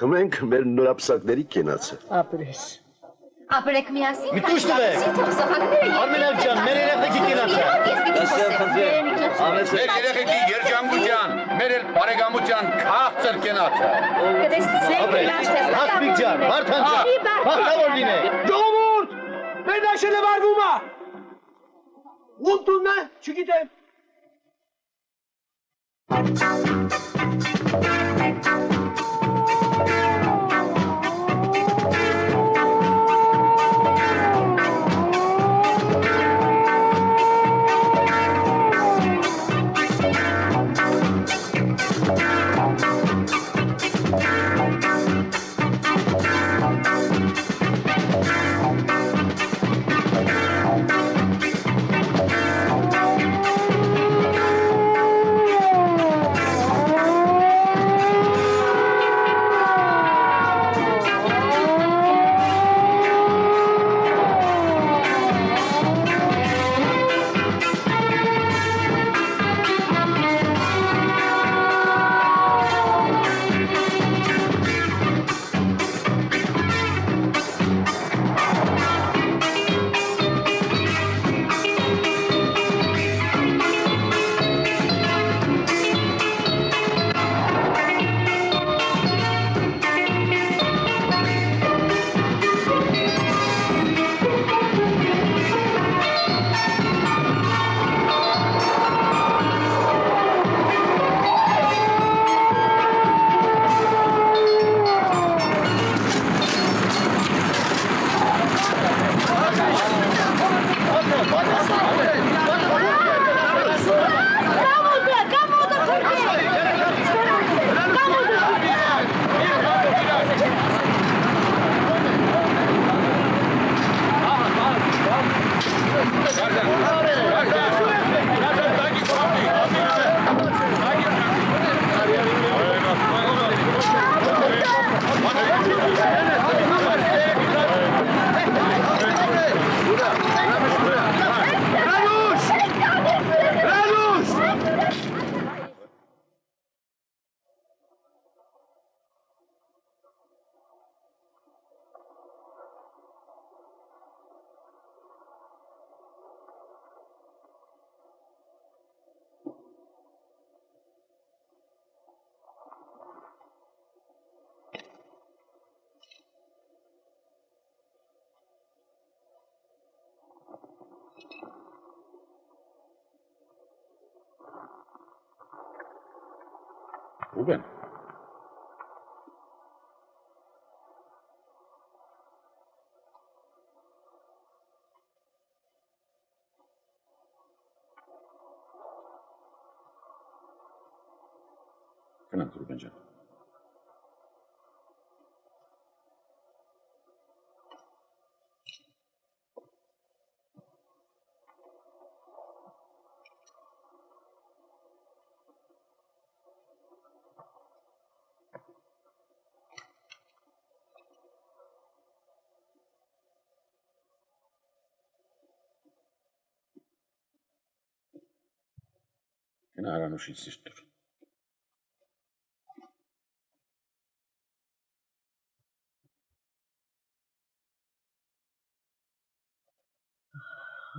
Խմենք մեր նորապսակների կենացը։ Ապրես։ Ապրեք միասին։ Մի տուշ տվեք։ Արմենակ ջան, մեր երեխեքի կենացը։ Մեր երեխեքի երջանկության, մեր էլ բարեկամության քաղցր կենացը։ Հասմիկ ջան, Վարդան ջան, բախտավոր լինեք։ Ժողովուրդ, մեր դաշելը վարվում է։ Ո՞ւնտունն է, չգիտեմ։ Ուղեն։ Գնանք Ռուբեն ջան։ Գնա Արանուշից սիրտ տուր։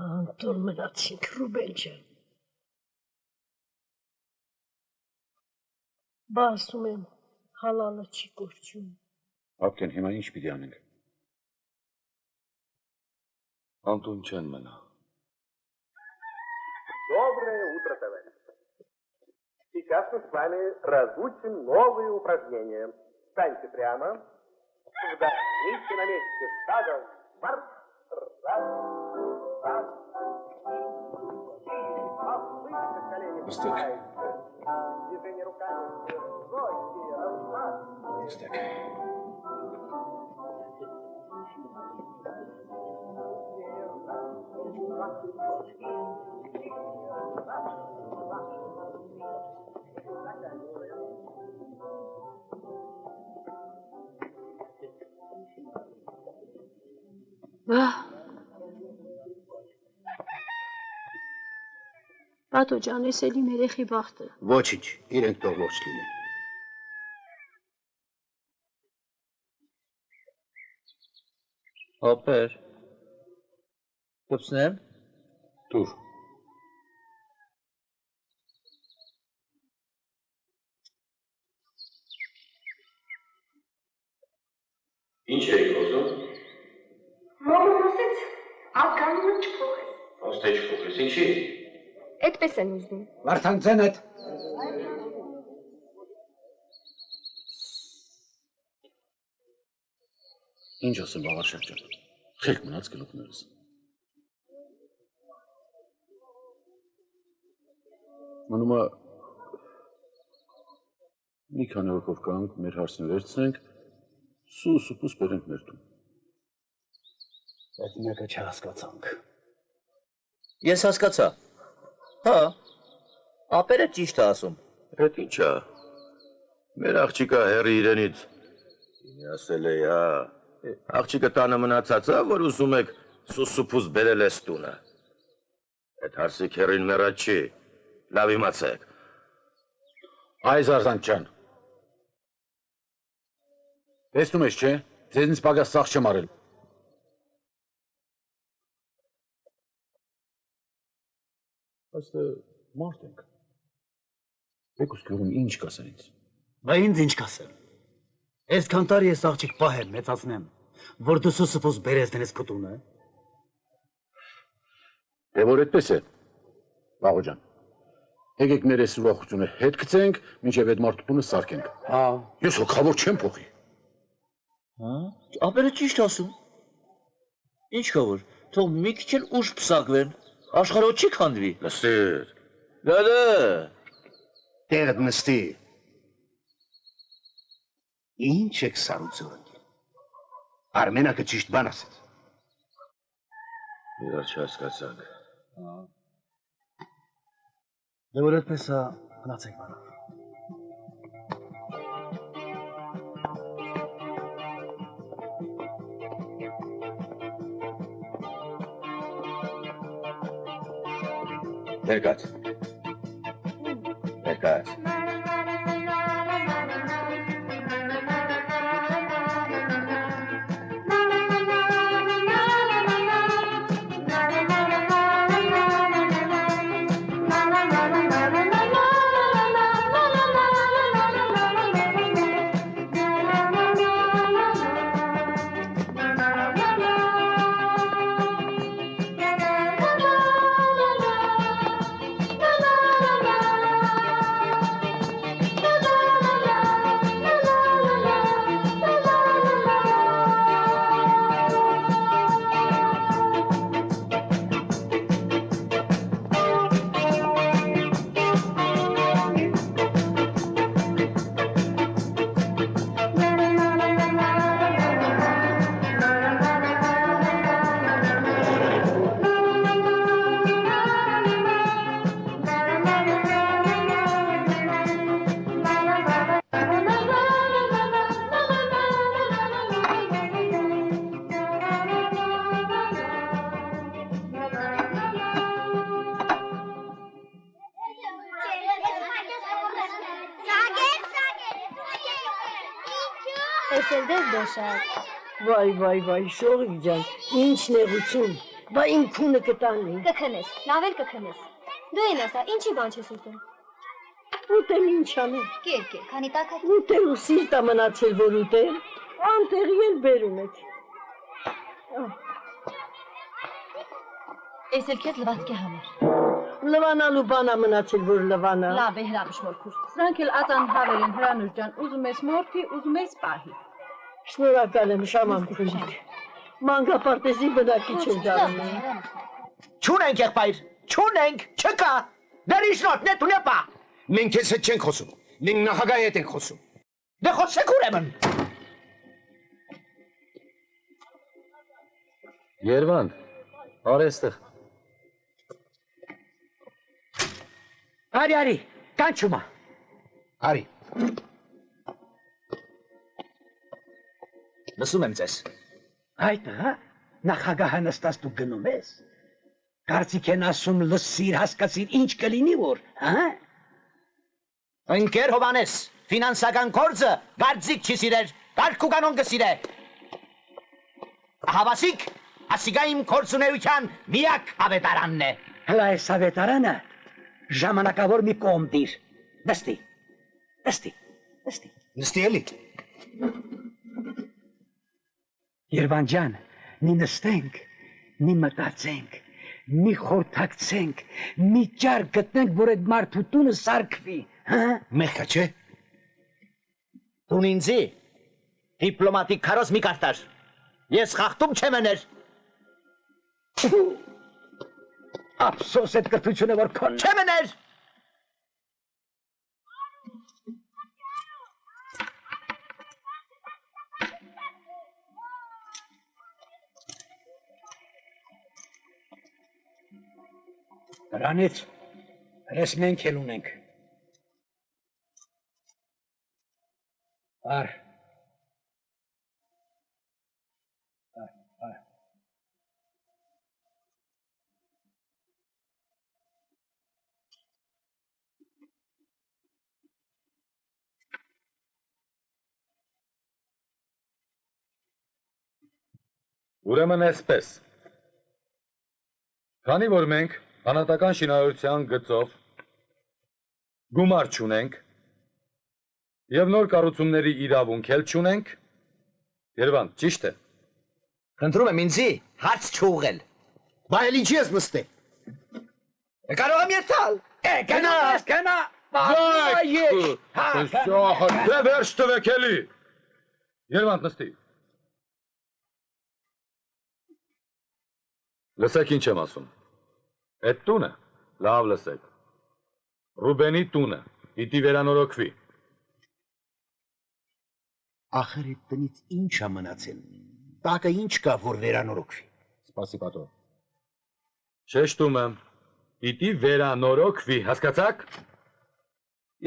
Անտոր մնացինք Ռուբեն ջան։ Բա ասում եմ, հալալը չի կորչում։ Ապկեն, հիմա ինչ պիտի անենք։ Антон չեն մնա։ Доброе утро, товарищи. Сейчас мы с вами разучим новые упражнения. Встаньте прямо. Вдохните на месте. Шагом. Марш. Раз. Раз. Выше колени. Движение руками. Ноги. Раз. Բատո ջան, ես էլի երեխի բախտը։ Ոչինչ, իրենք թող ողջ լինեն։ Հոպեր։ Կպցնեմ։ Տուր։ Ինչ էիք ուզում։ Մաման ասեց, ականունը չփոխես։ Ոստե չփոխես, ինչի։ Այդպես են ուզում։ Վարդան ձենդ։ Ինչ ասեմ Բաղարշակ ջան։ Խելք մնաց գլուխներս։ Մնում է մի քանի օրկով կանք, մեր հարցն վերցնենք, սուս բերենք մեր տուն։ Այդ մեկը չհասկացանք։ Ես հասկացա։ Հա։ Ապերը ճիշտ է ասում։ Այդ ինչա։ Մեր աղջիկը հեռի իրենից։ Ինձ ասել է, հա։ Աղջիկը տանը մնացած է, որ ուզում եք սուս բերել ես տունը։ Այդ հարսիկ հեռին մեռած չի։ Լավ իմացեք։ Այ Զարզանց ջան։ Տեսնում ես, չէ՞, ձեզնից պակաս սաղ չեմ արել։ Աստը մարդ ենք։ Եկուս գյուղում ինչ կասեն ինձ։ Բա ինձ ինչ կասեմ։ Այսքան տարի ես աղջիկ պահեմ, մեծացնեմ, որ դու սուս բերես դենես քո տունը։ Դե որ այդպես է, Վաղո ջան, եկեք մեր այս ուրախությունը հետ գցենք, մինչև այդ մարդու տունը սարքենք։ Հա։ Ես հոգավոր չեմ փոխի։ Հա։ Ապերը ճիշտ ասում։ Ինչ կա որ, թող մի քիչ էլ ուշ փսակվեն, աշխարհը չի քանդվի։ Նստիր։ Գալը։ Տեղդ նստի։ Ինչ եք սարուցորը։ Արմենակը ճիշտ բան ասեց։ Իրար չհասկացանք։ Դե որ այդպես է, մնացեք բանով։ Ներկաց։ Ներկաց։ ասել դες դոշակ։ Վայ, շողիկ ջան, ինչ նեղություն։ Բա իմ քունը կտանի։ Կքնես, լավ էլ կքնես։ Դու են ասա, ինչի բան չես ուտում։ Ուտեմ ինչ անեմ։ Կեր, քանի տակը։ Ուտել ու սիրտա մնացել, որ ուտեմ։ Անտեղի էլ բերում եք։ Էս էլ քեզ լվացքի համար։ Լվանալու բանա մնացել, որ լվանա։ Լավ է հրամիշ մորքուր։ Սրանք էլ ածան հավեր են հրանուր ջան, ուզում ես մորթի, ուզում ես պահի։ Շնորհակալ եմ, շաման քունիկ։ Մանկապարտեզի բնակիչ եմ դառնում։ Չունենք եղբայր, չունենք, չկա։ Դերիշնոտ, նետունեպա։ Մենք քեզ հետ չենք խոսում։ Մենք նախագահի հետ ենք խոսում։ Դե խոսեք ուրեմն։ Երվանդ, արեստեղ։ Արի, կանչումա։ Արի։ Լսում եմ ձեզ։ Այդ հա, նախագահը նստած դու գնում ես։ Կարծիք են ասում լսիր, հասկացիր, ինչ կլինի որ, հա? Ընկեր Հովանես, ֆինանսական գործը գարձիկ չի սիրեր, կարգ ու կանոն կսիրե։ Հավասիկ, ասիգա իմ գործունեության միակ ավետարանն է։ Հլա այս ավետարանը ժամանակավոր մի կողմ դիր։ Նստի։ Նստի էլի։ Երվան ջան, մի նստենք, մի մտածենք, մի խորհրդակցենք, մի ճար գտնենք, որ այդ մարդու տունը սարքվի, հա? Մեղքա չէ։ Տուն ինձի դիպլոմատիկ քարոզ մի կարտար։ Ես խախտում չեմ եներ։ Ափսոս այդ կրթությունը որ քոն Չեմ եներ։ Դրանից հրես մենք էլ ունենք։Ար։ Ուրեմն այսպես։ Քանի որ մենք հանրատական շինարարության գծով գումար չունենք եւ նոր կառուցումների իրավունք էլ չունենք, Երևան, ճիշտ է։ Խնդրում եմ ինձի հարց չուղղել։ Բա էլ ինչի ես նստել։ Կարող եմ երթալ։ Գնա։ Դե վերջ տվեք էլի։ Երևան, նստի։ Լսեք ինչ եմ ասում։ Այդ տունը, լավ լսեք։ Ռուբենի տունը, պիտի վերանորոգվի։ Ախր այդ տնից ինչ է մնացել։ Տակը ինչ կա, որ վերանորոգվի։ Սպասի պատո։ Շեշտում եմ, պիտի վերանորոգվի, հասկացաք։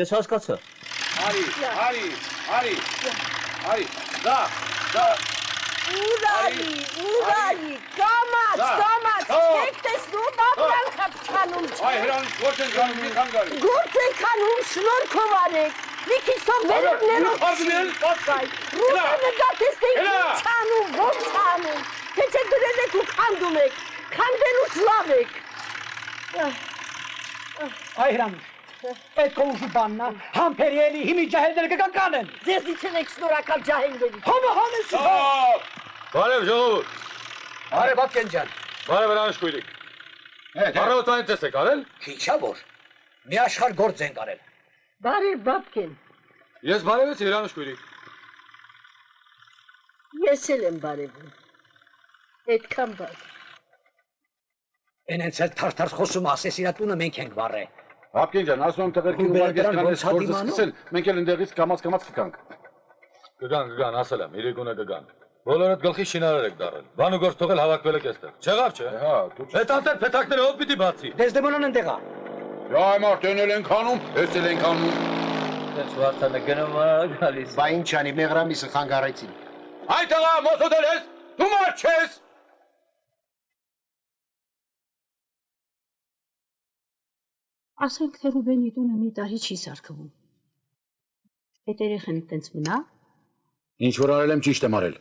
Ես հասկացա։ Արի, դա։ Ուրալի, կամաց, եք տեսնում, ապրանք հապչանում չէ։ Այ հրանց գործ են գանում մի խանգարի։ Գործ եք անում, շնորհքով արեք։ Մի քիչ թող ներողներով Ռուբենը դա տեսնեք ինչ անում, ոնց անում։ Թե չէ դրել եք ու քանդում եք, քանդելուց լավ եք։ Այրամ, այդ կողու բաննա, համպերի էլի հիմի ջահելները կկանկանեն։ Ձեզի չնեք շնորհակալ ջահելների։ Համը հանեցի։ Բարև ժողովուրդ։ Բարև Բաբկեն ջան։ Բարև հրանշկույրիկ։ Առավոտվանից ես եք արել։ Քիչա որ։ Մի աշխարհ գործ ենք արել։ Բարև Բաբկեն, Ես բարևեցի հրանշկույրիկ։ ես էլ եմ բարևում։ Այդքան բար։ Ենենց էլ թարթար խոսում ասես իրա տունը մենք ենք վառե։ Հապկին ջան, ասում եմ տղերքին ուղարկես կանես գործը սկսել, մենք էլ ընդեղից կամաց կգանք։ Կգան, ասել եմ, իրիկունը կգան։ Բոլորդ գլխի շինարար եք դարել։ Բան ու գործ թողել հավաքվել եք այստեղ։ Չեղավ չէ։ Հա, դու Այդ անտեր փեթակները ով պիտի բացի։ Դեզդեմոնան ընդեղա։ Այ մարդեն էլ ենք անում, ես էլ ենք անում։ Ես վարդանը գնում գալիս։ Բա ինչ անի մեղրամիսը խանգարեցին։ Այ տղա, մոսոդել ես, դու մարդ չես։ Ասենք թե Ռուբենի տունը մի տարի չի սարքվում։ Այդ երեխան տենց մնա, Ինչ որ արել եմ ճիշտ եմ արել։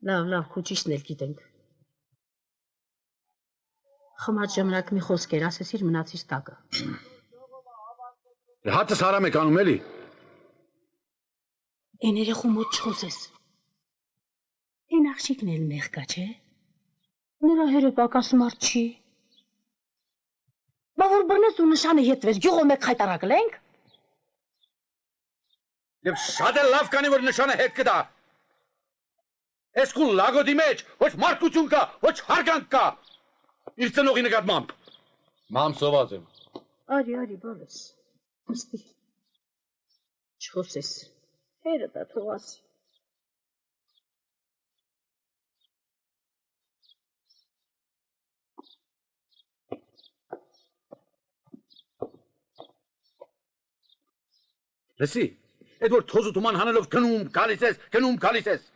Լավ, քո ճիշտն էլ գիտենք։ Խմած ժամանակ մի խոսքեր ասեցիր մնացիր տակը։ Հացս հարամ եք անում էլի։ Այն երեխու մոտ չխոսես։ Այն աղջիկն էլ մեղկա չէ։ Նրա հերը պակաս մարդ չի։ Բա որ բնես ու նշանը հետվես, գյուղը մեկ խայտարակլենք։ Եվ շատ է լավ կանի, որ նշանը հետ կդա։ Ես կու լագոդի մեջ, ոչ մարդկություն կա, ոչ հարգանք կա։ Իր ծնողի նկատմամբ։ Մամ սոված եմ։ Արի, բալես։ Ոստի։ Չխոսես։ Հերը դա թողասի։ Լսի, այդ որ թոզու թուման հանելով գնում գալիս ես։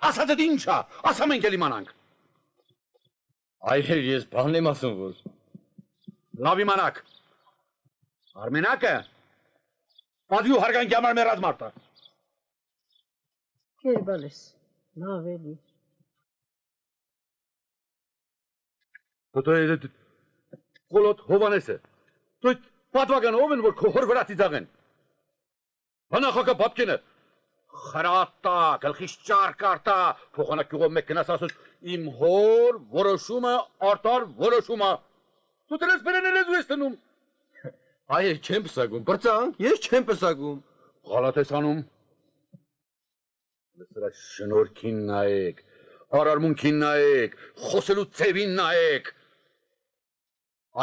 Ասածդ ինչա, ասա մենք էլ իմանանք։ Այր ես բան եմ ասում որ։ Լավ իմանաք։ Արմենակը պատվի ու հարգանքի համար մեռած մարդ է։ Հեր բալես։ Լավ էլի։ Դու այդ Կոլոտ Հովանեսը։ Դու պատվական ով են որ քո հոր վրա ծիծաղեն։ Բանախակը բաբկենը խրատա, գլխից ճար կարտա, փոխանակ գյուղով մեկ գնաս ասոց իմ հոր որոշումը արտար որոշումը։ Դու դրես բերեն ես ու ես տնում։ Այր չեմ պսակում, բրծանք, ես չեմ պսակում։ Ղալատ ես անում։ Սրա շնորհքին նայեք, արարմունքին նայեք, խոսելու ծևին նայեք։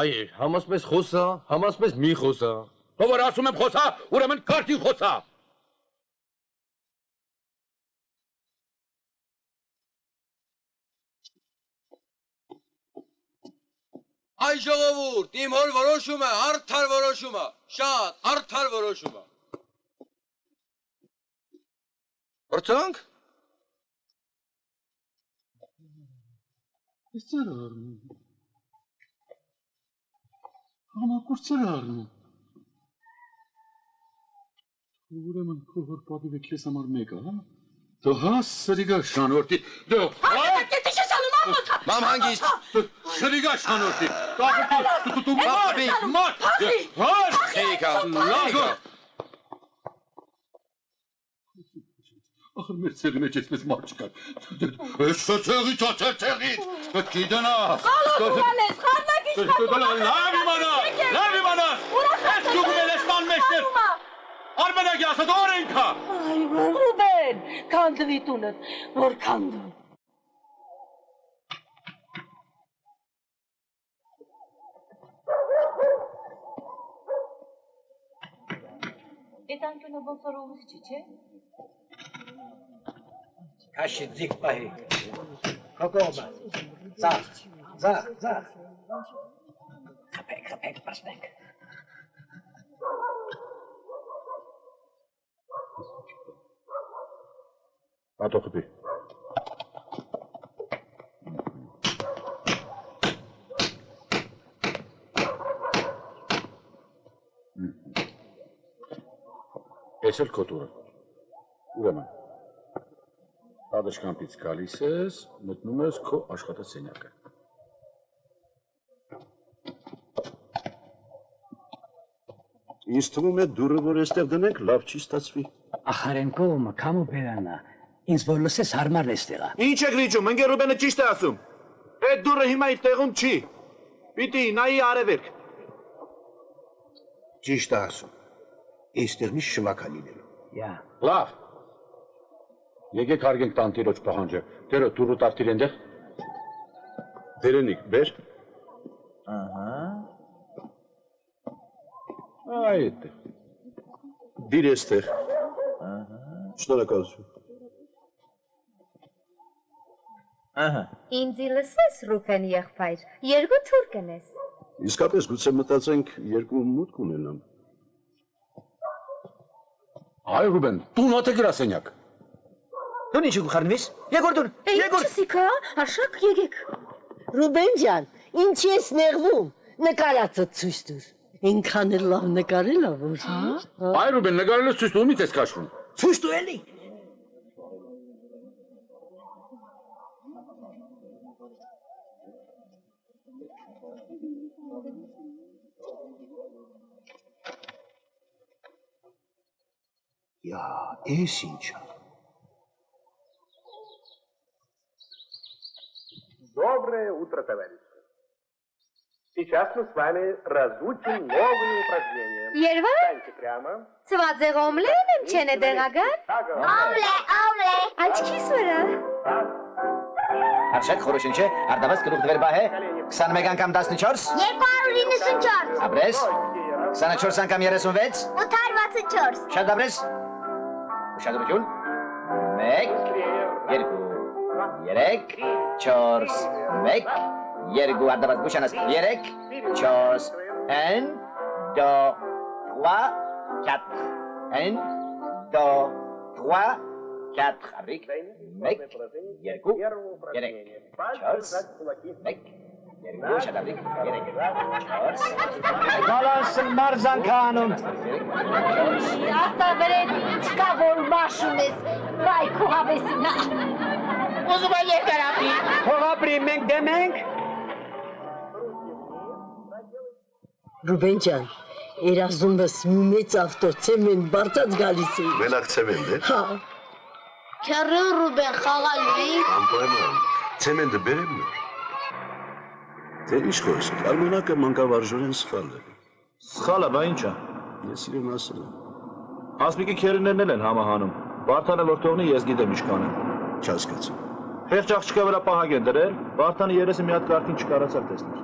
Այր, համասպես խոսա, համասպես մի խոսա։ Ով որ ասում եմ խոսա, ուրեմն կարգին խոսա։ Այ ժողովուրդ, իմ հոր որոշումը, արդար որոշումը, շատ արդար որոշումը։ Բրծանք։ Էստեր արնում։ Համակուրցեր արնում։ Ուրեմն քո հոր պատիվը քեզ համար մեկ է, հա։ Դու հաս սրիգա շանորտի։ Դու Դե չես անում ամոթ։ Մամ հանգիստ։ սրիգա շանորտի։ Դու մարդ։ Հա։ Խեյքա, Լագո։ Ախր մեր ցեղի մեջ էսպես մարդ չկա։ Ես ցեղից, ցեղից։ Գիտենա։ Հովանես, խառնակի Լավ իմանա։ Ես գուգլել ես ման մեջներ։ Արմենակի ասած օրենքա։ Այ Ռուբեն, քանդվի տունդ, որ քանդվի։ Այդ անկյունը ոնց որ ուղիղ չի, չէ՞։ Քաշի ձիգ պահի։ Հոգոմա։ Զախ։ Խփեք, պաշտեք։ Ատո խփի։ Ես էլ քո տուրը։ Ուրեմն Ադաշկամպից գալիս ես, մտնում ես քո աշխատասենյակը։ Ինձ թվում է դուրը, որ այստեղ դնենք, լավ չի ստացվի։ Ախարենկո մկամու բերանա, ինձ որ լսես հարմար էստեղա։ Ինչ եք վիճում, ընկեր Ռուբենը ճիշտ է ասում։ Այդ դուրը հիմա իր տեղում չի։ Պիտի նայի արևելք։ Ճիշտ է ասում։ Այստեղ մի շվակա լինելու։ Յա։ Լավ։ Եկեք հարգենք տանտիրոջ պահանջը։ Դերը դուրը տարտիր ենդեղ։ Բերենիկ, բեր։ Այդ։ Դիր այստեղ։ Շնորհակալություն։ Ինձ լսես Ռուբեն եղբայր, երկու թուրք ես։ Իսկապես գուցե մտածենք երկու մուտք ունենան։ Այ Ռուբեն, դու նոթե գրասենյակ։ Դու ինչ գխարնվիս։ Եկոր դու։ Եկոր սիկա, արշակ եկեք։ Ռուբեն ջան, ինչ ես նեղվում, նկարածը ցույց տուր։ Ինքան էլ լավ նկարել ա որ։ Այ Ռուբեն, նկարելը ցույց տու, մից ես քաշվում։ Ցույց տու էլի։ Յա, էս ինչա։ Доброе утро, товарищи. Сейчас мы с вами разучим новые упражнения. Երվա, Встаньте прямо. ծվածեղ օմլեն եմ չեն է դեղագան։ Օմլե։ Աչքիս վրա։ Արշակ խորոշին չէ, արդավաս գլուխ դվեր բահ է, 21 անգամ 14, 294, ապրես, 24 անգամ 36, 864, շատ ապրես, ուշադրություն, 1, 2, 3, 4, 1, 2, արդավաս գուշանաս, 3, 4, 1, 2, 3, 4, 1, 2, 3, 4, abric, 1, 2, 3, 4, 1, 2, շատ abric, 3, 4, Բալանսն մարզանքանում։ Աստա վրետ ինչ կա որ մաշում ես, վայ քո հավեսինա։ Ուզում է երկար ապրի։ Հողապրի մենք դեմ ենք։ Ռուբեն ջան, երազումս մի մեծ ավտոցեմեն բարձած գալիս է։ Մենակ ցեմենտ է։ Հա։ Քեռը Ռուբեն խաղալի։ Անպայման։ Ցեմենտը բերեմ նոր։ Դե ինչ խոսք, արմոնակը մանկավարժորեն սխալ է։ Սխալը, բա ինչա։ Ես իրեն ասել եմ։ Հասմիկի քերիներն էլ են համահանում։ Վարդանը որ թողնի, ես գիտեմ ինչ կանեմ։ Չհասկացա։ Խեղճ աղջկա վրա պահակ են դրել, Վարդանը երեսը մի հատ կարգին չկարացավ տեսնել։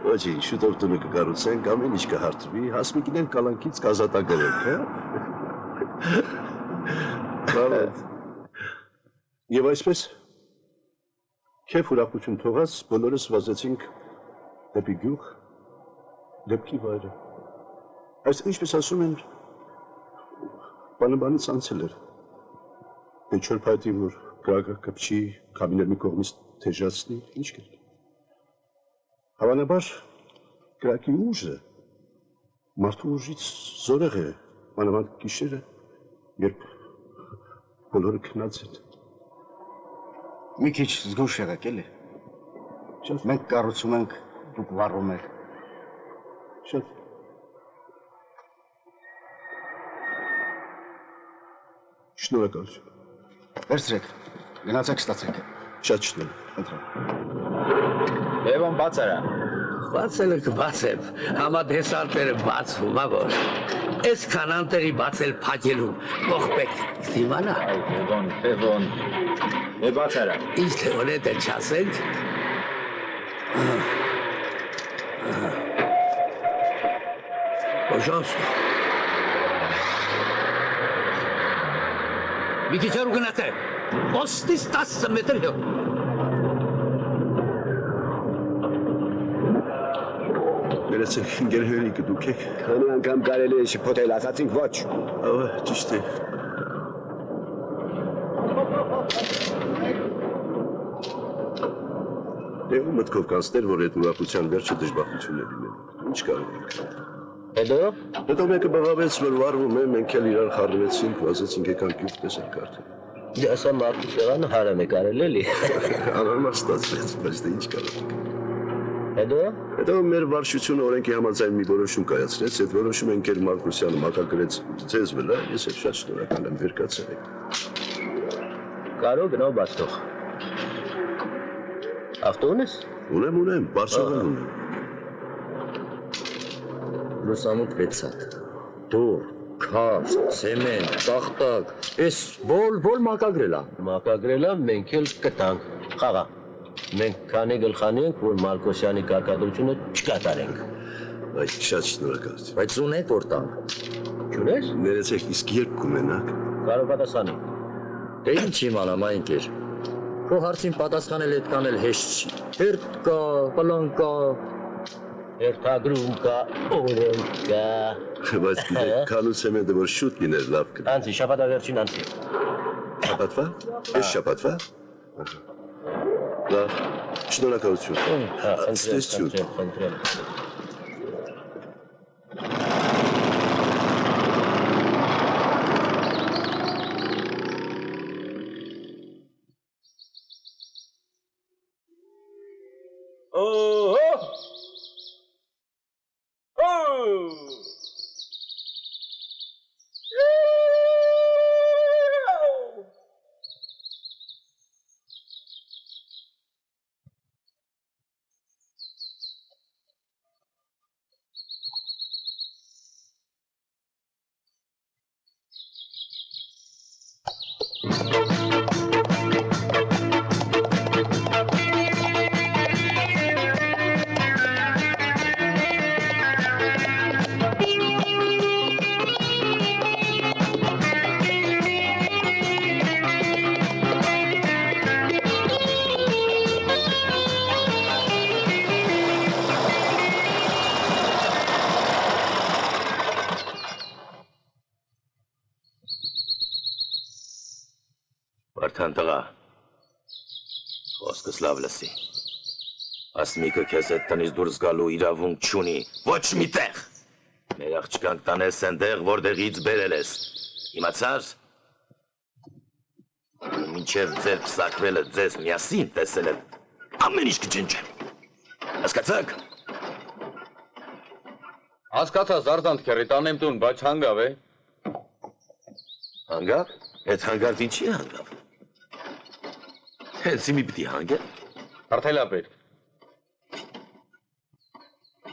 Ոչինչ, շուտով տունը կկառուցենք, ամեն ինչ կհարթվի, Հասմիկին են կալանքից կազատագրենք, հա։ Բավարար։ Եվ այսպես քեֆ ուրախություն թողած բոլորս վազեցինք դեպի գյուղ, դեպքի վայրը։ Այս ինչպես ասում են, բանից անցել էր։ Դե չոր փայտին, որ գրակը կպչի, կամիներ մի կողմից թեժացնի, ինչ կերք։ Հավանաբար գրակի ուժը մարդու ուժից զորեղ է, մանավանդ գիշերը, երբ բոլորը քնած են։ մի քիչ զգուշ եղեք էլի։ Մենք կառուցում ենք, դուք վառում եք։ Շատ։ Շնորհակալություն։ Վերցրեք, գնացեք ստացեք։ Շատ շնորհակալ։ Լևոն բաց արա։ Բացել եք բացեմ, համադեսարտերը բացվում, ավոր։ Այս կանանտերի բացել փակելու կողպեք, դիմանա։ Լևոն, է բաց արա։ Ինչ թեոն է դե չասենք։ Пожалуйста. Մի քիչ հեռու գնացեք։ Ոստից 10 մետր հեռու։ Ներեցեք, գերհերիկը դուք եք։ Քանի անգամ կարելի է շփոթել, ասացինք ոչ։ Ահա, ճիշտ է։ Դե ու մտքով կանցներ, որ այդ ուրախության վերջը դժբախտություն է լինելու։ Ինչ կարող ենք։ Հետո մեկը բղավեց, որ վարվում է, մենք էլ իրար խառնվեցինք, վազեցինք եկան գյուղ տեսանք արդեն։ Դե ասա մարդու սեղանը հարամ է կարել էլի։ Անորմալ ստացվեց, բայց դե ինչ կարող ենք։ Հետո մեր վարչությունը օրենքի համաձայն մի որոշում կայացրեց, այդ որոշումը ընկեր Մարկոսյանը մակագրեց ձեզ վրա, ես էլ շատ շնորհակալ եմ, վերկացել եք։ Կարող գնալ բաց թող։ Ավտո ունես։ Ունեմ, բարձրավան ունեմ։ Լուսամուտ 6 հատ։ Դուր, քաշ, ցեմենտ, տախտակ, էս բոլ մակագրել է։ Մակագրել եմ, մենք էլ կտանք։ Խաղա։ Մենք քանի գլխանենք, որ Մարկոսյանի կարգադրությունը չկատարենք։ Բայց շատ շնորհակալություն։ Բայց ունեք որ տանք։ Չունես։ Ներեցեք, իսկ երբ կունենաք։ Կարող պատասխանի։ Դե ինչ իմանամ այն կեր։ Քո հարցին պատասխանել այդքան էլ հեշտ չի։ Հերթ կա, պլան կա, Երթագրում կա, օրենք կա։ Բայց գիտեք, քանու ցեմենտը որ շուտ լիներ լավ կլինի։ Անցի, շաբաթավերջին անցի։ Շաբաթվա։ Էս շաբաթվա։ Լավ, շնորհակալություն։ Խնդրեմ։ Վարդան տղա, խոսքս լավ լսի։ Ասմիկը քեզ այդ տնից դուրս գալու իրավունք չունի, ոչ մի տեղ։ Մեր աղջկանք տանես այնտեղ, որտեղից բերել ես։ Իմացար։ Մինչև ձեր պսակվելը ձեզ միասին տեսել եմ, ամեն ինչ կջնջեմ։ Հասկացաք։ Հասկացա, Զարզանտ քերի, տանեմ տուն, բայց հանգավ է։ Հանգավ։ Այդ հանգարտ ինչի հանգավ։ Հենց իմի պիտի հանգե։ Արդելապեր։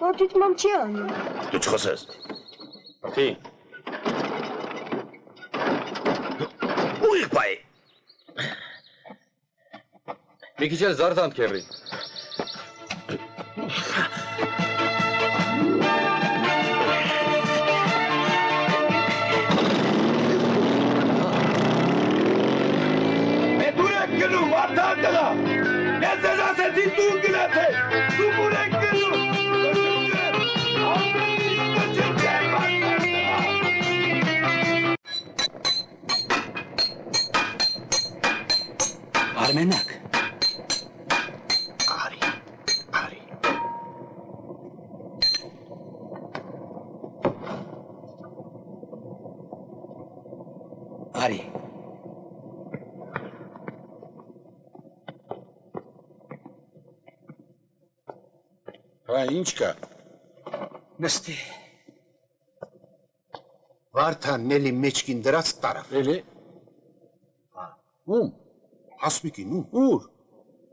Ոտիտ մամ չի անում։ Դու չխոսես։ Արդի։ Ուղիղ բայ։ Մի քիչ էլ Զարզանտ քերի։ Դուր եք գնում, Վարդան տղա։ Ես ձեզ ասեցի դուր գնացեք։ Դու դուր եք գնում։ Արմենակ։ Արի։ Արի։ Հա, ինչ կա։ Նստի։ Վարդանն էլի մեջքին դրած տարավ։ Էլի։ Ում։ Ասմիկին ում։ Ուր։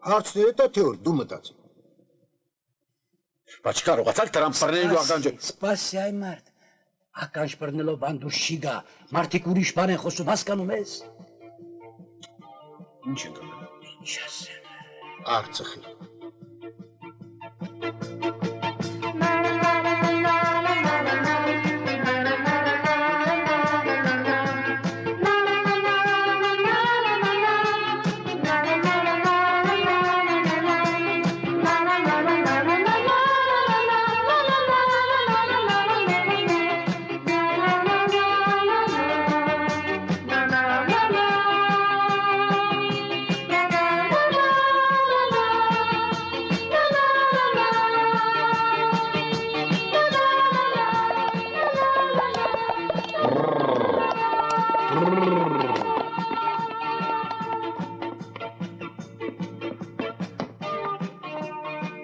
Հարցները դա թե որ դու մտածի։ Բայց կարողացաք դրան բռնել ու ականջը։ Սպասի այ մարդ։ Ականջ բռնելով բան դուրս չի գա։ Մարդիկ ուրիշ բան են խոսում, հասկանում ես։ Ինչ են կամենում։ Ինչ ասեմ։ Արցախի։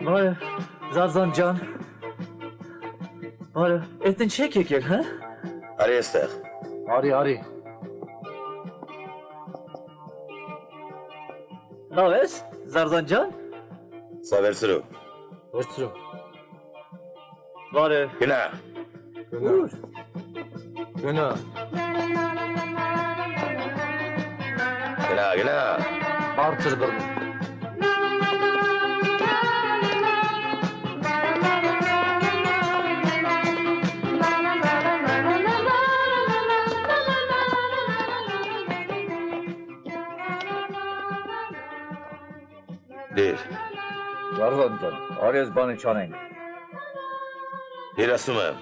Բարև, Զարզան ջան։ Բարև, այդ ինչ եք եկել, հա? Արի այստեղ։ Արի։ Լավ ես, Զարզան ջան։ Սա վերցրու։ Վերցրու։ Բարև։ Գնա։ Ուր։ Գնա։ Գնա։ Բարձր բռնի։ Դեր։ Զարզան ջան, արի ես բանը չանենք։ Երասում եմ։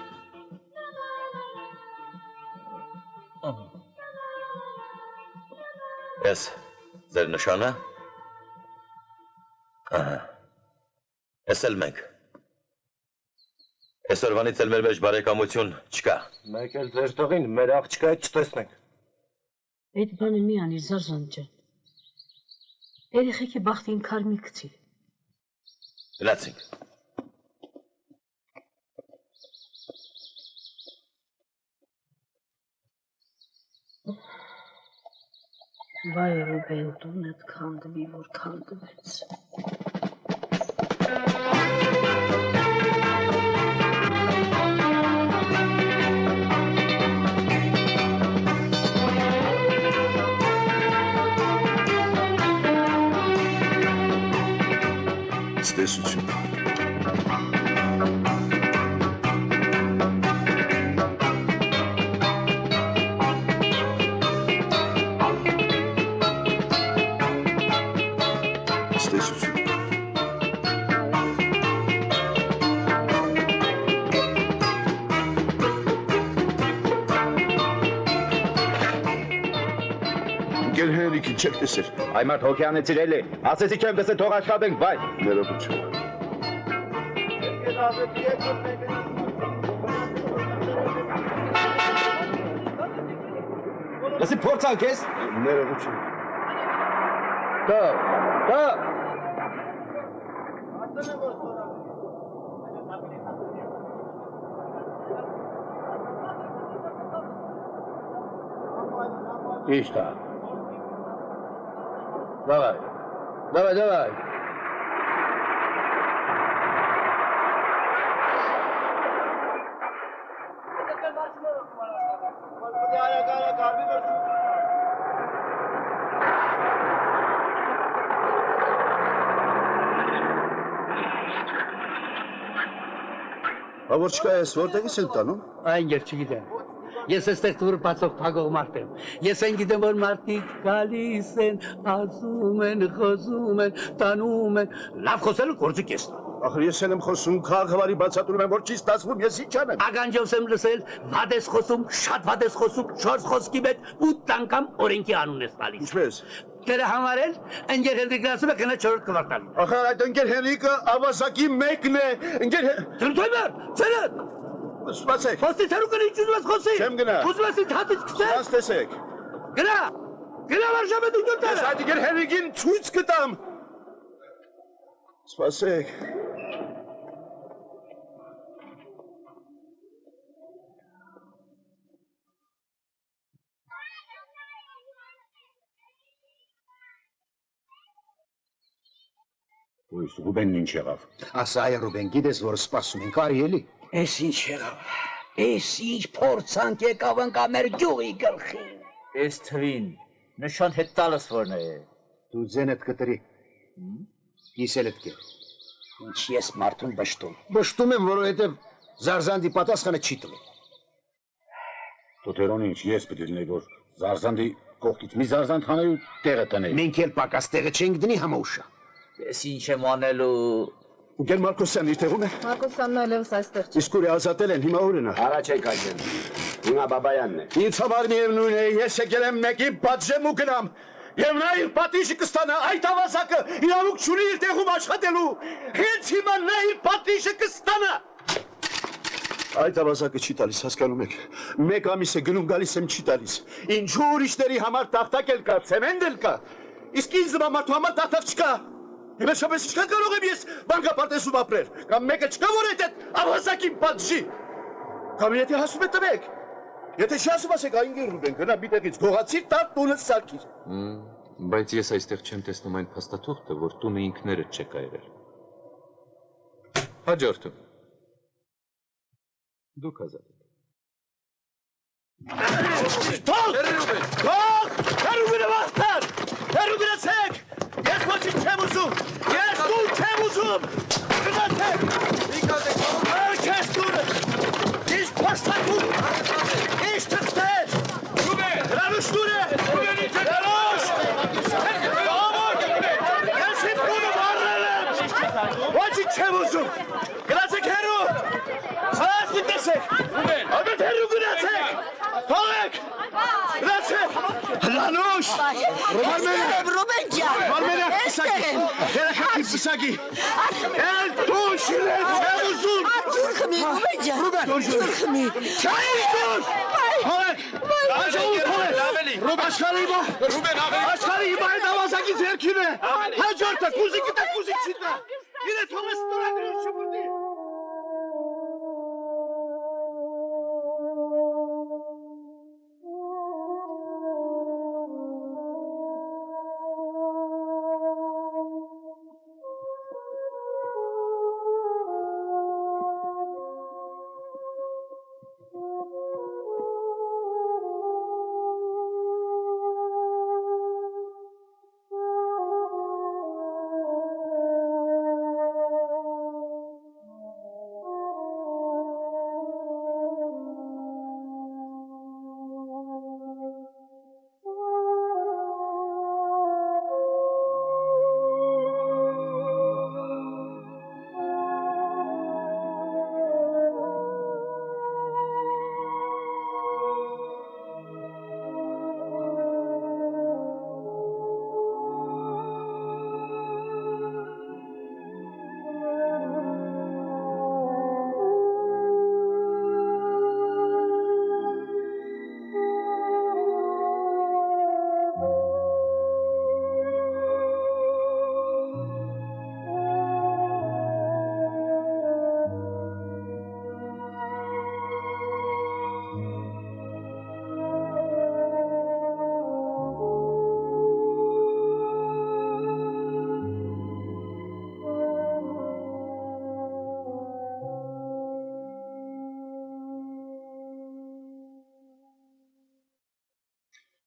Ես ձեր նշանը։ Ահա։ Ես էլ մենք։ Այսօրվանից էլ մեր մեջ բարեկամություն չկա։ Մեկ էլ ձեր տղին մեր աղջկա հետ չտեսնենք։ Այդ բանը մի անիր, Զարզան ջան։ Երեխեքի բախտին քար մի գցի։ Գնացինք։ Վայ Ռուբեն, տունդ քանդվի, որ քանդվեց։ Ստեսություն։ Ստեսություն։ Գերհերի Միկին չեք տեսել։ Այ մարդ հոգյանեցիր էլի։ Ասեցի չեմ տեսել թող աշխատենք, բայ։ Ներողություն։ Լսի փորձանք ես։ Ներողություն։ Դա։ Ճիշտ է։ Давай։ Բավոր չկա ես, որտեղից են տանում։ Այն գեր չգիտեմ։ Ես էստեղ դուր բացող փագող մարդ եմ։ Ես այն գիտեմ, որ մարդիկ գալիս են, ասում են, խոսում են, տանում են։ Լավ խոսելու գործը կես։ Ախր ես եմ խոսում, քաղաքավարի բացատրում եմ, որ չի ստացվում, ես ինչ անեմ։ Ագանջովս եմ լսել, վատ ես խոսում, շատ վատ ես խոսում, 4 խոսքի մեջ 8 անգամ օրենքի անուն ես տալիս։ Ինչպես։ Դերը համարել, ընկեր Հենրիկն ասում է գնա 4-րդ կվարտալի։ Ախր այդ ընկեր Հենրիկը ավազակի մեկն է։ Ընկեր Ծրտոյմար, ծրտ։ Սպասեք։ Խոստի թերու կնի ինչ ուզում ես խոսի։ Չեմ գնա։ Ուզում ես ինձ հատից քսել։ Դաս տեսեք։ Գնա վարժամետ ու դուր Ես այդ ընկեր Հենրիկին ցույց կտամ։ Սպասեք։ Ույս Ռուբենն ինչ եղավ։ Ասա այ Ռուբեն, գիտես որ սպասում ենք, արի էլի։ Էս ինչ եղավ։ Էս ինչ փորձանք եկավ ընկա մեր գյուղի գլխին։ Էս թվին նշան հետ տալս որն է։ Դու ձենդ կտրի։ Իսել էդ կեր։ Ինչ ես մարդուն բշտում։ Բշտում եմ, որովհետև Զարզանդի պատասխանը չի տվել։ Տոտերոնի ինչ ես պետք է լինեի, որ Զարզանդի կողքից մի Զարզանդ հանեի ու տեղը տնեի։ Մենք էլ պակաս տեղը չենք դնի համաուշա։ Ես ինչ եմ անելու։ Ընկեր Մարկոսյանն իր տեղում է։ Մարկոսյանն այլևս այստեղ չի։ Իսկ ուր է ազատել են, հիմա ուր են։ Առաջ եք այժմ։ Հիմա Բաբայանն է։ Ինձ համար միևնույն է, ես եկել եմ մեկի պատժեմ ու գնամ։ Եվ նա իր պատիժը կստանա, այդ ավազակը իրավունք չունի իր տեղում աշխատելու։ Հենց հիմա նա իր պատիժը կստանա։ Այդ ավազակը չի տալիս, հասկանում եք։ Մեկ ամիս է գնում գալիս եմ չի տալիս։ Ինչու ուրիշների համար տախտակ էլ կա, ցեմենտ էլ կա։ Իսկ ինձ մարդու համար տախտակ չկա։ Վերջապես ինչքան կարող եմ ես բանկապարտեզում ապրել, կամ մեկը չկա, որ այդ ավազակին պատժի։ Կամ եթե հասում է տվեք։ Եթե չասում ասեք այն գերուր են, գնա մի տեղից գողացիր, տար տունը սարքիր։ Բայց ես այստեղ չեմ տեսնում այն փաստաթուղթը, որ տունը ինքներդ չեք այրել։ Հաջորդը։ Դուք ազատ եք։ Հերու գնավաստար, հերու գնացեք, ես ոչինչ չեմ ուզում, ես տուն չեմ ուզում, գնացեք, քեզ տունը, ինչ փաստակում, ինչ թղթեր, հրանուշ տուն է, հրանուշ, ես իմ տունը վառել եմ, ոչինչ չեմ ուզում, գնացեք հերու, խաս մի տեսեք, ամեն հերու գնացեք, թողեք, գնացեք, հրանուշ, Ռուբեն ջան, Մարմենը պսակի, երեխաքի պսակի, էլ տուն շիրել չեմ ուզում, ջուր խմի, Ռուբեն ջան, ջուր խմի, չայր տուն, հորեք, աշխարհի հորեք, աշխարհի հիմա այդ ավազակի ձերքին է, հաջորդը, կուզի կտա, կուզի չիտա, իրե թողես տուրագրին շպրդի,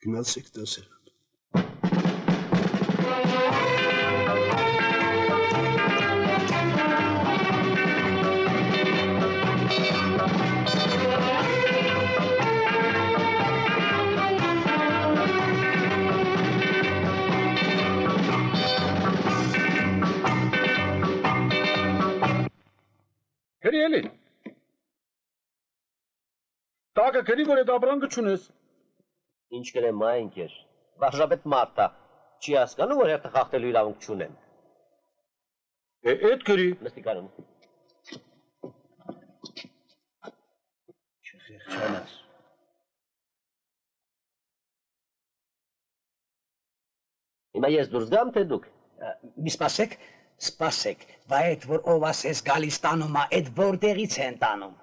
Գնացեք դասեր։ Հերի էլի։ Տակը քերի որ այդ ապրանքը չունես։ Ինչ կրեմ մայնքեր։ Վարժապետ Մարտա։ Չի հասկանում որ հերթը խախտելու իրավունք չունեմ։ Այդ քերի։ Մստիկանում։ Չխեղճանաս։ Հիմա ես դուրս գամ թե դուք։ Մի սպասեք, վայ այդ որ ով ասես գալիս տանում, այդ որտեղից են տանում։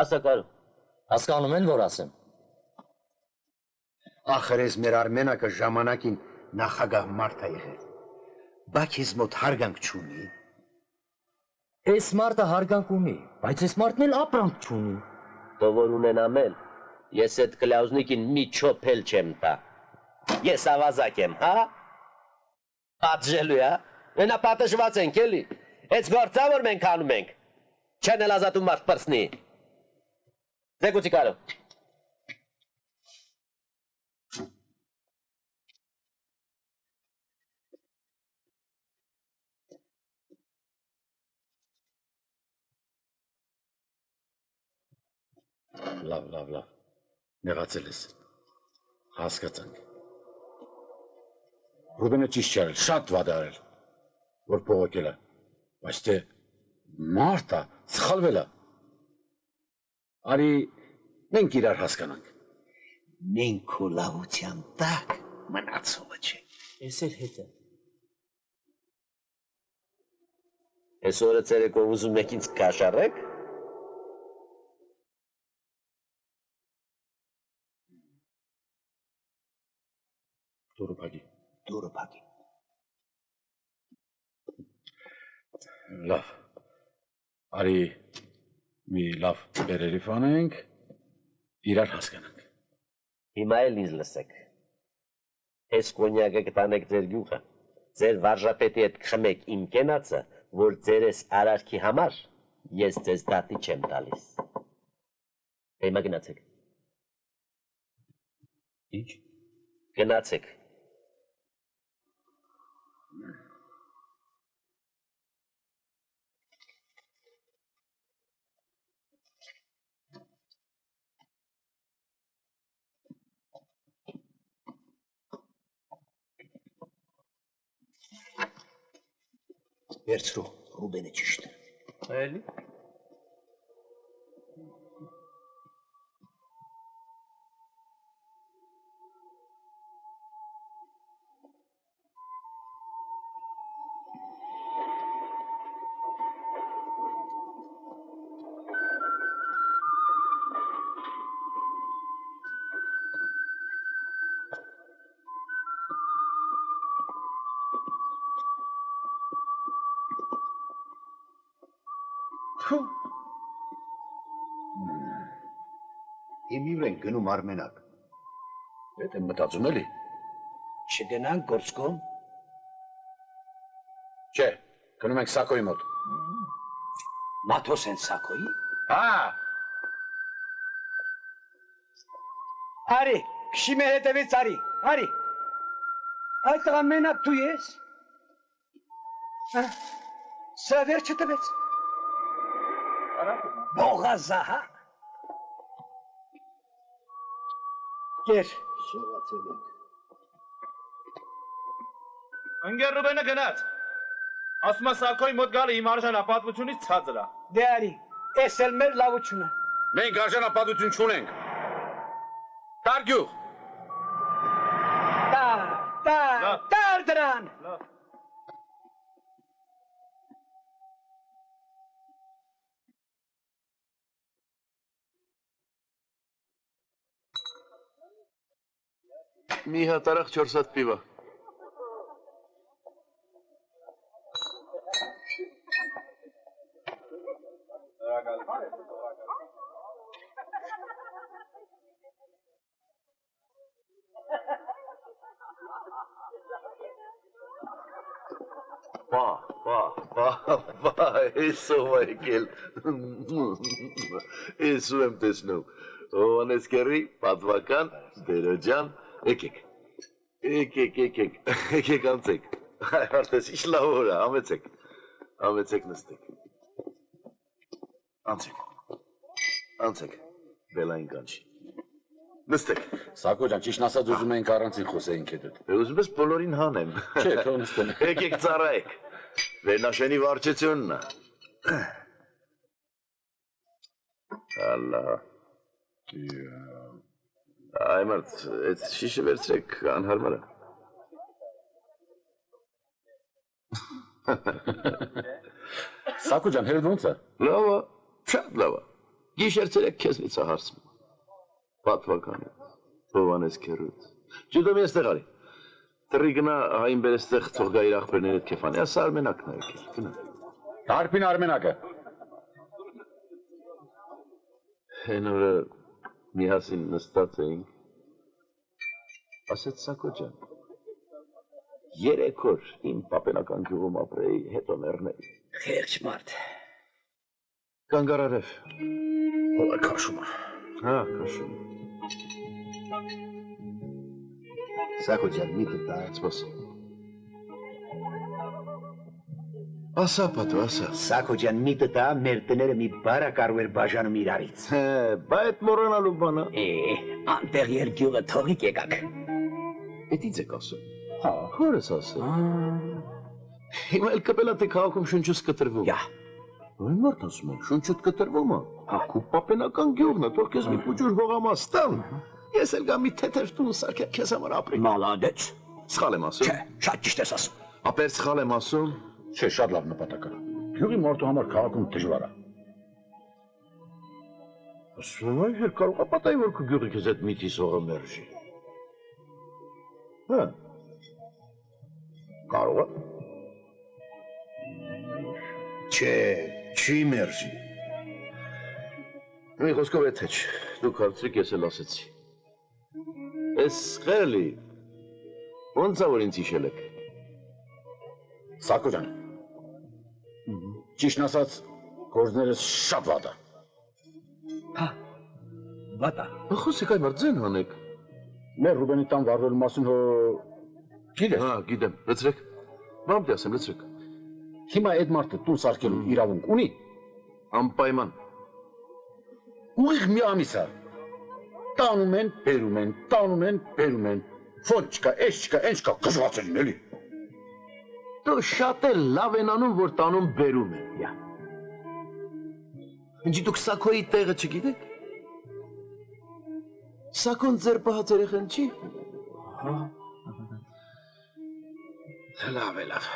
Ասա կարու։ Հասկանում են, որ ասեմ։ Ախր ես մեր Արմենակը ժամանակին նախագահ մարդ է եղել։ Բայց ես մոտ հարգանք չունի։ Այս մարդը հարգանք ունի, բայց այս մարդն էլ ապրանք չունի։ Դու որ ունենամ էլ, ես այդ կլաուզնիկին մի չոփել չեմ տա։ Ես ավազակ եմ, հա? Պատժելու, հա? Մենա պատժված ենք, էլի։ Այս գործա որ մենք անում ենք։ Չեն էլ ազատում մարդ պրսնի։ Ձեգուցի կարու։ Լավ։ Նեղացել ես։ Հասկացանք։ Ռուբենը ճիշտ չարել, շատ վատ արել, որ փողոքել է, բայց թե մարդը սխալվել է։ Արի մենք իրար հասկանանք։ Մենք քո լավության տակ մնացողը չէ։ Ես էլ հետը։ Այս օրը ցերեկով ուզում եք ինձ կաշառեք։ Դուրը փակի։ Լավ։ Արի մի լավ բերերի ֆանենք, իրար հասկանանք։ Հիմա էլ ինձ լսեք։ Այս կոնյակը կտանեք ձեր գյուղը, ձեր վարժապետի հետ խմեք իմ կենացը, որ ձեր այս արարքի համար ես ձեզ դատի չեմ տալիս։ Հիմա գնացեք։ Ինչ։ Գնացեք։ Վերցրու, Ռուբենը ճիշտ է։ Էլի։ Հիմի ենք գնում Արմենակ։ Այդ եմ մտածում էլի։ Չգնանք գործկոմ։ Չէ, գնում ենք Սակոյի մոտ։ Մաթոս են Սակոյի։ Հա։ Արի, քշի մեր հետևից արի, արի։ Այդ տղա մենակ դու ես։ Սա վերջը տվեց։ Բողազա, հա։ Գեր։ Շողացել ենք։ Ընկեր Ռուբենը գնաց։ Ասում է Սակոյի մոտ գալը իմ արժանապատվությունից ցածր է։ Դե արի, էս էլ մեր լավությունը։ Մենք արժանապատվություն չունենք։ Տարգյուղ։ Տար դրան։ մի հատարախ 4 հատ պիվա։ Բա, էսով եկել։ Էսու եմ տեսնում։ Հովանես կերի, պատվական, բերոջան, եկեք։ Եկեք անցեք։ Արդես ինչ լավ օր է, ամեցեք նստեք։ Անցեք, բելային կանչի։ Նստեք։ Սակո ջան, ճիշտ ասած ուզում ենք առանցին խոսեինք հետդ։ Ուզում ես բոլորին հանեմ։ Չէ, թող նստեն։ Եկեք ծառայեք։ Վերնաշենի վարչությունն է։ Ալլա։ Այ մարդ, այդ շիշը վերցրեք անհարմար է։ Սակո ջան, հերդ ոնց է։ Լավ է, շատ լավ է։ Գիշեր ցերեկ քեզնից է հարցնում։ Պատվականը, Հովանես քերուց։ Ջուդոմ եստեղ արի։ Տրի գնա հային բերեստեղ թող գա իր աղբերները հետ կեֆանի, ասա Արմենակն է եկել, գնա։ Հարփին Արմենակը։ Հեն օրը միասին նստած էինք, ասեց Սակո ջան, 3 օր իմ պապենական գյուղում ապրեի, հետո մեռնեի։ Խեղճ մարդ։ Կանգարարև։ Հո քաշում է։ Հա, քաշում։ Սակո ջան, մի տա, սպաս։ Ասա, պատո, ասա։ Սակո ջան, մի տա, մեր տները մի բարա կարող էր բաժանում իրարից։ Բա այդ մոռանալու բանը։ Անտեղ երկյուղը թողիկ եկակ։ Էդից եք ասում։ Հա, հորս ասում։ Հիմա էլ կպելա թե քաղաքում շունչուս կտրվում։ Յա։ Այն մարդ ասում է, շունչուտ կտրվում է։ Քու պապենական գյուղն է, թող քեզ մի փուջուր հողամաս տան։ Ես էլ գա մի թեթև տուն սարքեմ քեզ համար ապրի։ Մալադեց։ Սխալ եմ ասում։ Չէ, շատ ճիշտ ես ասում։ Ապեր սխալ եմ ասում։ Չէ, շատ լավ նպատակ է։ Գյուղի մարդու համար քաղաքում դժվար է։ Ասում եմ, հեր կարող է պատահի, որ քո գյուղի քեզ այդ միտիս հողը մերժի։ Հա։ Կարող է։ Չէ, չի մերժի։ Մի խոսքով է թե չէ, դուք հարցրիք, ես էլ ասեցի։ Ես խելի, ոնց է որ ինձ հիշել եք։ Սակո ջան, ճիշտն ասած, գործներս շատ վատ է։ Հա, վատա։ Խոսեք այ մարդ ձեն հանեք։ Մեր Ռուբենի տան վարվելու մասին հո գիտես։ Հա, գիտեմ, լցրեք։ Բամտի ասեմ, լցրեք։ Հիմա այդ մարդը տուն սարքելու իրավունք ունի։ Անպայման։ Ուղիղ մի ամիս է։ Տանում են, բերում են, տանում են, բերում են։ Ֆոն չկա, էս չկա, այն չկա, կզված են էլի։ Դու շատ էլ լավ են անում, որ տանում բերում են։ Յա։ Ինչի դուք Սակոյի տեղը չգիտեք։ Սակոն ձեր պահած երեխան չի։ Լավ է, լավ։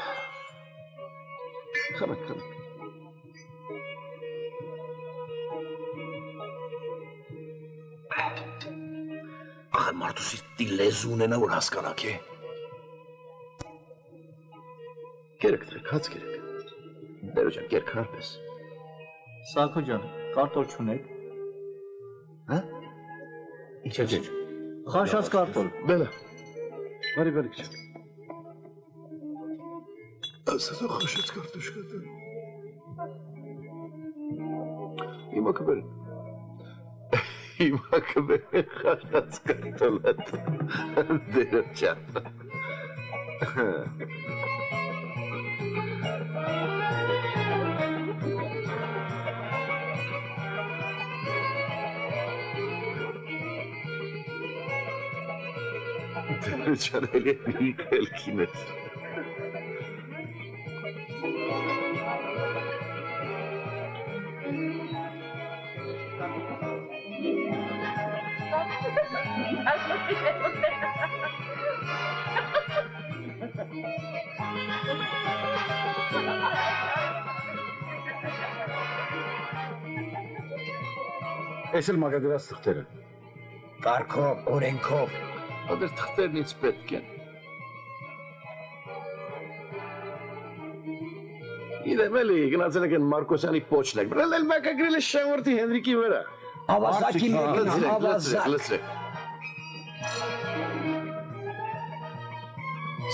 Խմեք, խմեք։ Ախր մարդուսի լեզու ունենա, որ հասկանաք է։ Կերեք տրեք, հաց կերեք։ Դերո ջան, կերք հարպես։ Սակո ջան, կարտոլ չունեք։ Հա? Չէ։ Խաշած կարտոլ։ Բելա։ Բարի քիչ։ Ասա խաշած կարտոշկա դե։ Հիմա կբեր։ Հիմա կբեր խաշած կարտոլը։ Դերո ջան։ Չանելի մի կելքին ես։ Ես էլ մագագրած թղթերը։ Կարգով, օրենքով։ Ադեր թղթերն ինձ պետք են։ Իդեմ էլի, գնացել եք են Մարկոսյանի պոչն եք, բրել էլ մակագրել է Շամորդի Հենրիկի վրա։ Ավազակի մեկին, ավազակ։ Լցրեք։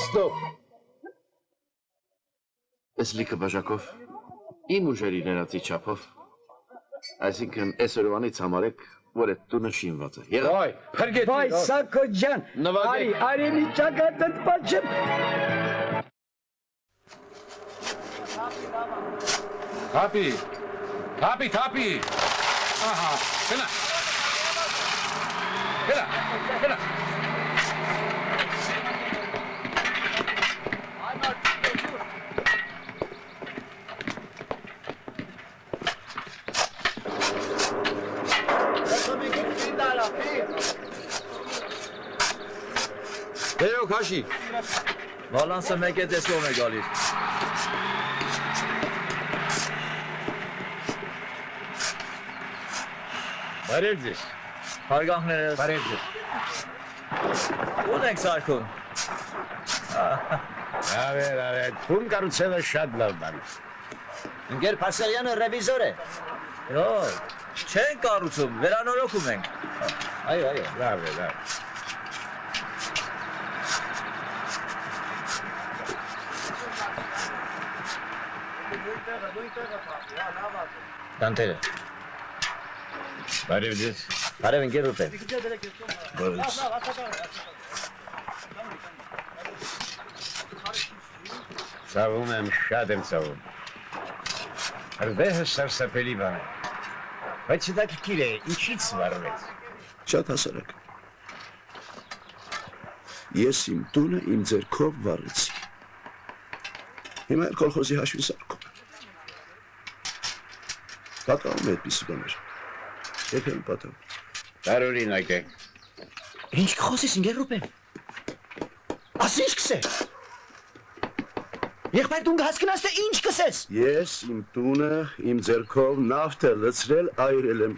Ստոպ։ Էս լիքը բաժակով, իմ ուժերի ներածի չափով, այսինքն այսօրվանից համարեք, որ այդ տունը շինված է։ Եղա։ Վայ, հրգետ։ Վայ, Սակո ջան, Նվագեք։ արի մի ճակատդ պաչեմ։ Թափի, թափի, թափի։ Ահա, գնա։ Գնա, գնա։ Դեյո քաշի։ Բալանսը մեկ է տեսով է գալիս։ Բարև ձեզ։ Հարգանքներս։ Բարև ձեզ։ Ո՞ւր եք սարքում։ Ավեր, տուն կառուցելը շատ լավ բան է։ Ընկեր Փասարյանը ռևիզոր է։ Հո, չեն կառուցում, վերանորոգում ենք։ Այո։ Լավ է, լավ։ Տանտերը։ Բարև ձեզ։ Բարև ընկեր Ռուբեն։ Ցավում եմ, շատ եմ ցավում։ Հրդեհը սարսափելի բան է։ Բայց հետաքրքիր է, ինչից վարվեց։ Շատ հասարակ։ Ես իմ տունը իմ ձեռքով վառեցի։ Հիմա էլ կոլխոզի հաշվին սարքում եմ։ Պատահում է այդպիսի բաներ։ Երբեմն պատահում։ Տարօրինակ է։ Ինչ կխոսես ընկեր Ռուբեն։ Ասի ինչ կսե։ Եղբայր դու հասկնաս թե ինչ կսես։ Ես իմ տունը իմ ձեռքով նավթ է լցրել այրել եմ։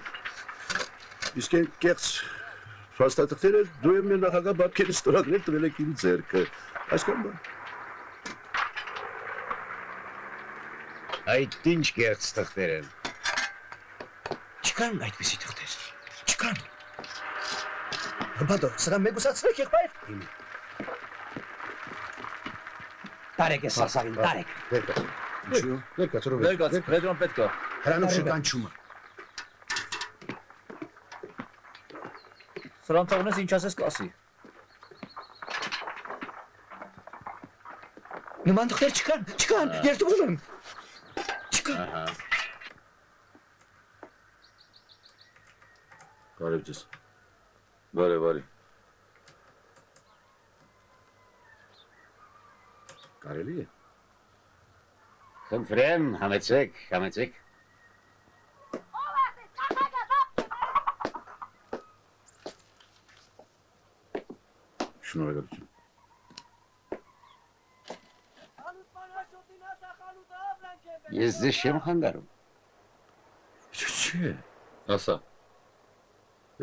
Իսկ այն կեղծ փաստաթղթերը դու եմ նախագահ բաբքերից ստորագրել տվել եք իմ ձեռքը։ Այսքան բան։ Այդ ինչ կերծ թղթեր են։ Չկան այդպիսի թղթեր։ Չկան։ Հրբատո, սրա մեգուսացրեք եղբայր։ Տարեք է սասարին, տարեք։ Ինչու՞։ Ներկա ծրով։ Ներկաց, Պետրոն պետք է։ Հրանուշի կանչումը։ Սրան թողնես ինչ ասես կասի։ Նման թղթեր չկան, երդվում եմ։ Չկան։ Ահա։ Բարև ձեզ։ Բարև։ Կարելի է։ Խնդրեմ, համեցեք։ Շնորհակալություն։ Ես ձեզ չեմ խանգարում։ Չէ։ Ասա։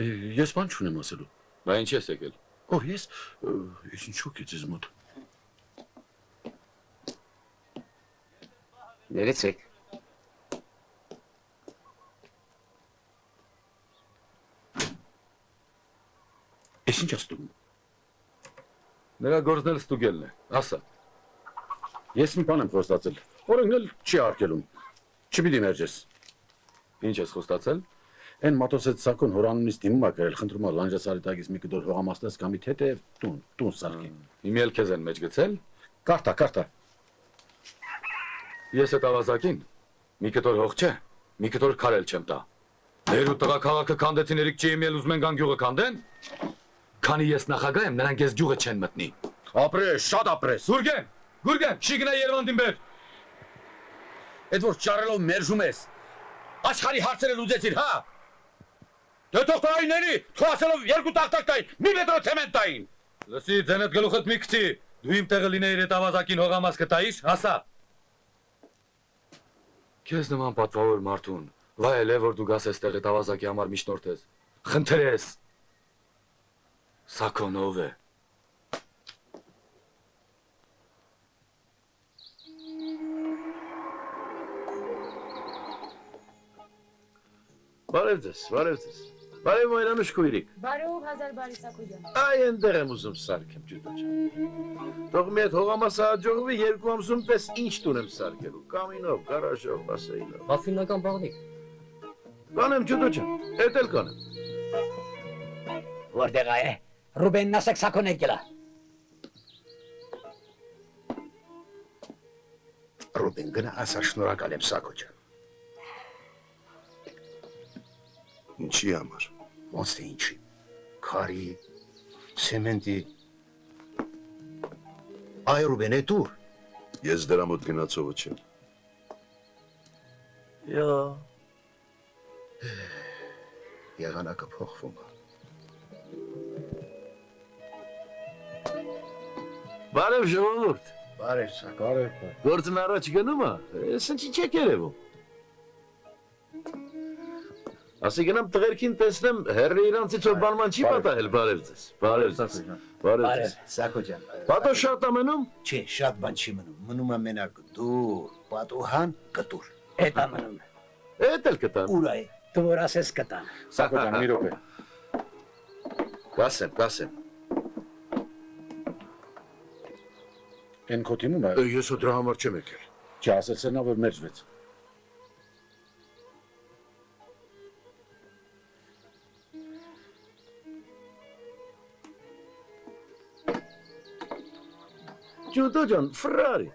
Ես բան չունեմ ասելու։ Բա ինչ ես եկել։ Ո՞վ ես ինչու՞ կից ես մոտ։ Ներեցեք։ Ես ինչ ասում։ Նրա գործն էլ ստուգելն է։ Ասա։ Ես մի բան եմ խոստացել։ Օրենքն էլ չի արկելում։ Չպիտի մերջես։ Ինչ ես խոստացել։ Այն մատոսեց սակուն հորանունից դիմում ա գրել, խնդրում ա լանջասարիտագից մի կդոր հողամասնես կամի թեթև տուն սարքի։ Հիմի էլ քեզ են մեջ գցել։ Կարտա։ Ես այդ ավազակին մի կտոր հող չէ, մի կտոր քարել չեմ տա։ Ներու տղա քաղաքը քանդեցին երիկ չի իմել ուզում են գան գյուղը քանդեն։ Քանի ես նախագահ եմ, նրանք ես գյուղը չեն մտնի։ Ապրես, շատ ապրես։ Գուրգեն, չի գնա Երևան դիմբեր։ Այդ որ ճարելով մերժում ես։ Աշխարհի հարցերը լուծեցիր, հա։ Դե թող տայինների, թողասելով երկու տախտակ տային, մի մետրո ցեմենտ տային։ Լսի, ձենդ գլուխդ մի գցի։ Դու իմ տեղը լինեիր այդ ավազակին հողամաս կտայիր, հասա։ Քեզ նման պատվավոր մարդուն, վայել է, որ դու գաս այստեղ այդ ավազակի համար միջնորդես։ Խնդրես։ Սակոնով է։ Բարև ձեզ։ Բարև Մայրամիշ քույրիկ։ Բարով հազար բարի Սակոջան։ Այ այնտեղ եմ ուզում սարքեմ ջուտոջան։ Թող մի հատ հողամասը հաջողվի 2 ամսում պես ինչ տուն եմ սարքելու։ Կամինով, գարաժով, բասեինով։ Բասինական բաղնիկ։ Կանեմ ջուտոջան, էդ էլ կանեմ։ Որտեղ է։ Ռուբենն ասեք սակոն եկելա։ Ռուբեն գնա ասա շնորհակալ եմ Սակոջան։ Ինչի համար։ Ոնց թե ինչի։ Քարի, ցեմենտի։ Այ Ռուբեն է դուր։ Ես դրա մոտ գնացողը չեմ։ Յա։ Եղանակը փոխվում է։ Բարև ժողովուրդ։ Բարև Սակոջան։ Գործն առաջ գնում է։ Ես ինչ չեք երևում։ Ասի գնամ տղերքին տեսնեմ, հերրի իրանցից որ բանման չի պատահել, բարև ձեզ։ Բարև ձեզ։ Բարև ձեզ։ Սակոջան։ Պատո շատ է մնում։ Չէ, շատ բան չի մնում։ Մնում է մենակ դուր, պատուհան, կտուր։ Էդ է մնում։ Էդ էլ կտան։ Ուր է։ Դու որ ասես կտան։ Սակոջան, մի րոպե։ Կասեմ։ Են քո թիմում է։ Ես ու դրա համար չեմ եկել։ Չասեցե նա որ մերժվեց։ Ջուտոջան, ֆրարի։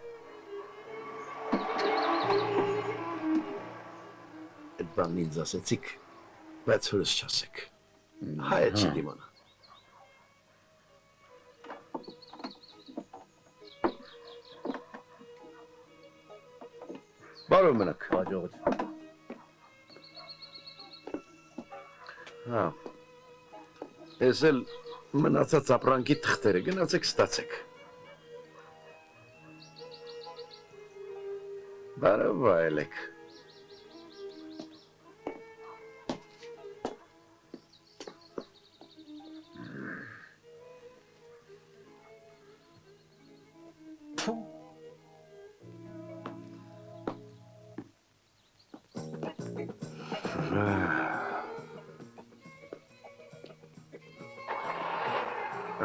Այդ բանն ինձ ասեցիք, բայց հորս չասեք։ Հայը չի դիմանա։ Բարով մնաք։ Հաջողություն։ Հա։ Ես էլ մնացած ապրանքի թղթերը գնացեք ստացեք։ Բարով այլեք։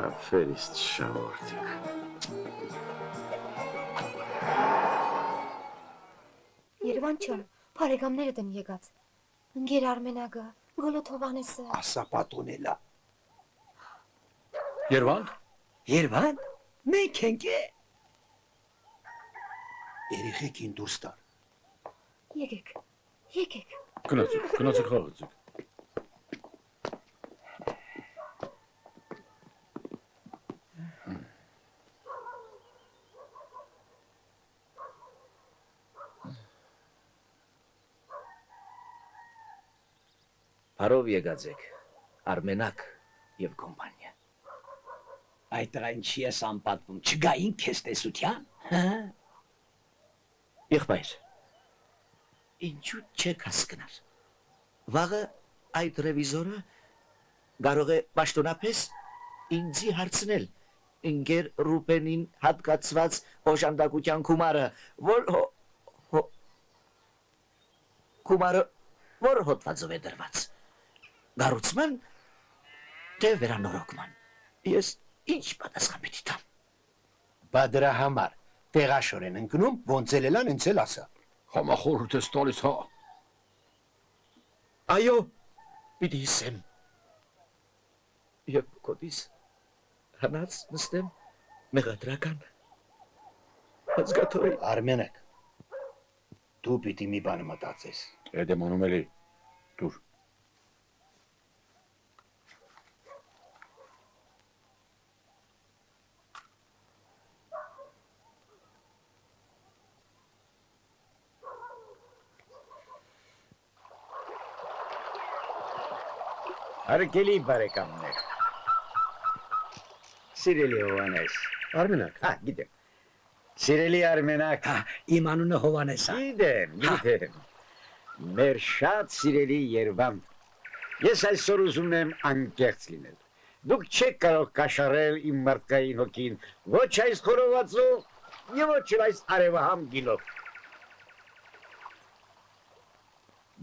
Աֆերիստ շամորդիկ։ Երևան չեմ, բարեկամներդ են եկած։ Ընկեր Արմենագը, Գոլոտ Հովանեսը։ Ասա պատոնելա։ Երվանդ։ Երբան։ Մենք ենք է։ Երեխեքին դուրս տար։ Եկեք, եկեք։ Գնացեք խաղացեք։ Բարով եկած եք, Արմենակ եւ կոմպանիա։ Այդ ինչի ես անպատվում, չգային քեզ տեսության, հա։ Եղբայր, ինչու չեք հասկնար։ Վաղը այդ ռևիզորը կարող է պաշտոնապես ինձի հարցնել ընկեր Ռուբենին հատկացված օժանդակության գումարը, որ հոդվածով է դրված։ Գառուցման թե վերանորոգման։ Ես ինչ պատասխան պիտի տամ։ Բա դրա համար տեղաշոր են ընկնում, ոնց էլ էլան ինձ էլ ասա։ Համախորհուրդ ես տալիս, հա։ Այո, պիտի իսեմ։ Եվ կոդիս հնաց նստեմ մեղադրական հազգաթորի։ Արմենակ, դու պիտի մի բան մտածես։ Էդ եմ անում էլի, դուր։ Հարգելի բարեկամներ։ Սիրելի Հովանես։ Արմենակ։ Հա, գիտեմ։ Սիրելի Արմենակ։ Հա, իմ անունը Հովանես է։ Գիտեմ։ Մեր շատ սիրելի Երևան։ Ես այսօր ուզում եմ անկեղծ լինել։ Դուք չեք կարող կաշառել իմ մարդկային հոգին, ոչ այս խորովածով, եւ ոչ այս արևահամ գինով։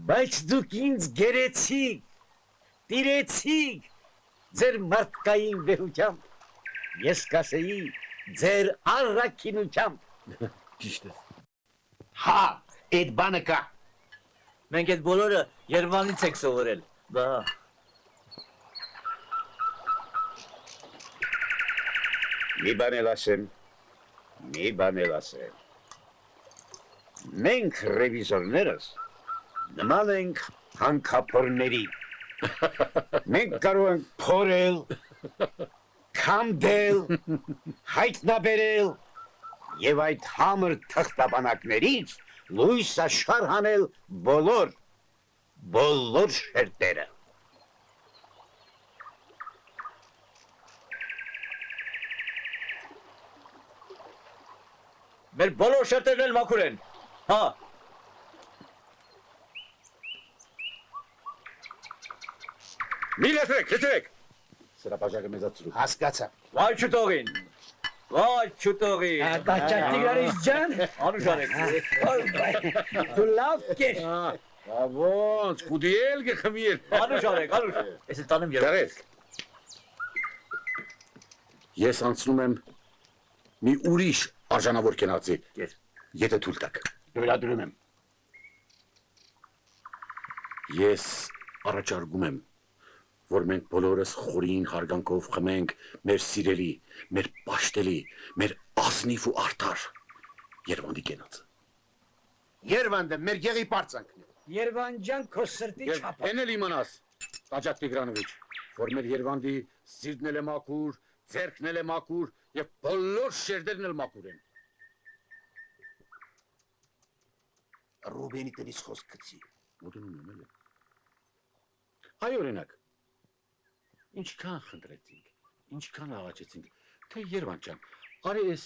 Բայց դուք ինձ գերեցիք։ տիրեցիք ձեր մարդկային վեհությամբ, ես կասեի ձեր առաքինությամբ։ Ճիշտ է։ Հա, այդ բանը կա։ Մենք այդ բոլորը Երևանից ենք սովորել։ Բա։ Մի բան էլ ասեմ, Մենք ռևիզորներս նման ենք հանքափորների։ Մենք կարող ենք փորել, քանդել, հայտնաբերել եւ այդ համր թղթաբանակներից լույս աշխարհ հանել բոլոր շերտերը։ Մեր բոլոր շերտերն էլ մաքուր են։ Հա։ Մի լսեք։ Սրա բաժակը մեզացրու։ Հասկացա։ Վայ չուտողին։ Բաճա Տիգրանից ջան։ Անուշարեք։ Դու լավ կես։ Ոնց, կուդիել գխմիել։ Անուշարեք։ Ես տանեմ երբ։ Ես անցնում եմ մի ուրիշ արժանավոր կենացի, եթե թույլ տաք։ Վերադրում եմ։ Ես առաջարկում եմ, որ մենք բոլորս խորին հարգանքով խմենք մեր սիրելի, մեր պաշտելի, մեր ազնիվ ու արդար Երևանի կենացը։ Երևանդը մեր գեղի պարծանքն է։ Երևանջան քո սրտի չափը։ Էն էլ իմանաս, Տաջատ Տիգրանովիչ, որ մեր Երևանդի սիրտն էլ է մաքուր, ձեռքն էլ է մաքուր եւ բոլոր շերտերն էլ մաքուր են։ Ռուբենի տնից խոսք գցի։ Մոտենում եմ էլ։ Այ օրինակ, ինչքան խնդրեցինք, ինչքան աղաչեցինք, թե Երևան ջան, արի ես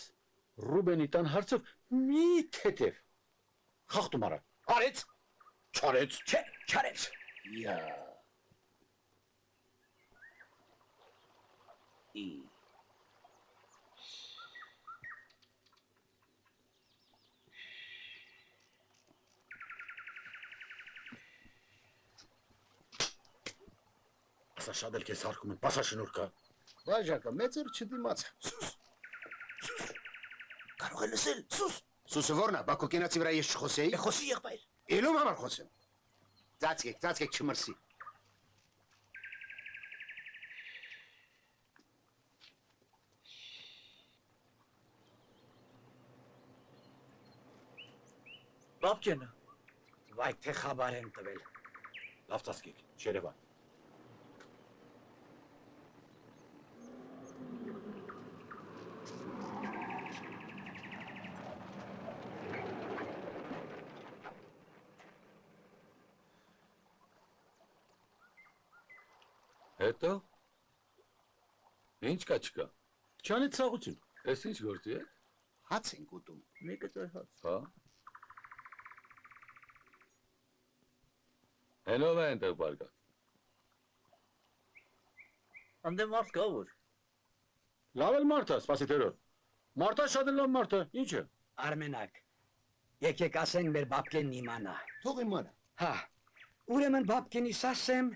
Ռուբենի տան հարցով մի թեթև խախտում արա։ Արեց, չարեց, չէ, չարեց։ Յա։ Ասա շատ էլ քեզ հարկում եմ, պասա շնորհքա։ Բաժակը մեծր չդիմաց։ Սուս։ Կարող է լսել, սուս։ Սուսը որնա, բակո կենացի վրա ես չխոսեի։ Խոսի եղբայր։ Էլում համար խոսեմ։ Ծածկեք չմրսի։ Բաբկենը։ Վայ թե խաբար են տվել։ Լավ ծածկեք, Երևան։ Հետո ինչ կա չկա։ Չանի ցաղություն։ Էս ինչ գործի է։ Հաց ենք ուտում։ Մի կտոր հաց։ Հա։ Հենով է այնտեղ բարգած։ Անդե մարդ կա որ։ Լավ էլ մարդ է, սպասիտերո։ Մարդը շատ էլ լավ մարդ է, ինչ է։ Արմենակ, եկեք ասենք մեր բաբկենն իմանա։ Թող իմանա։ Հա, ուրեմն բաբկենիս ասեմ,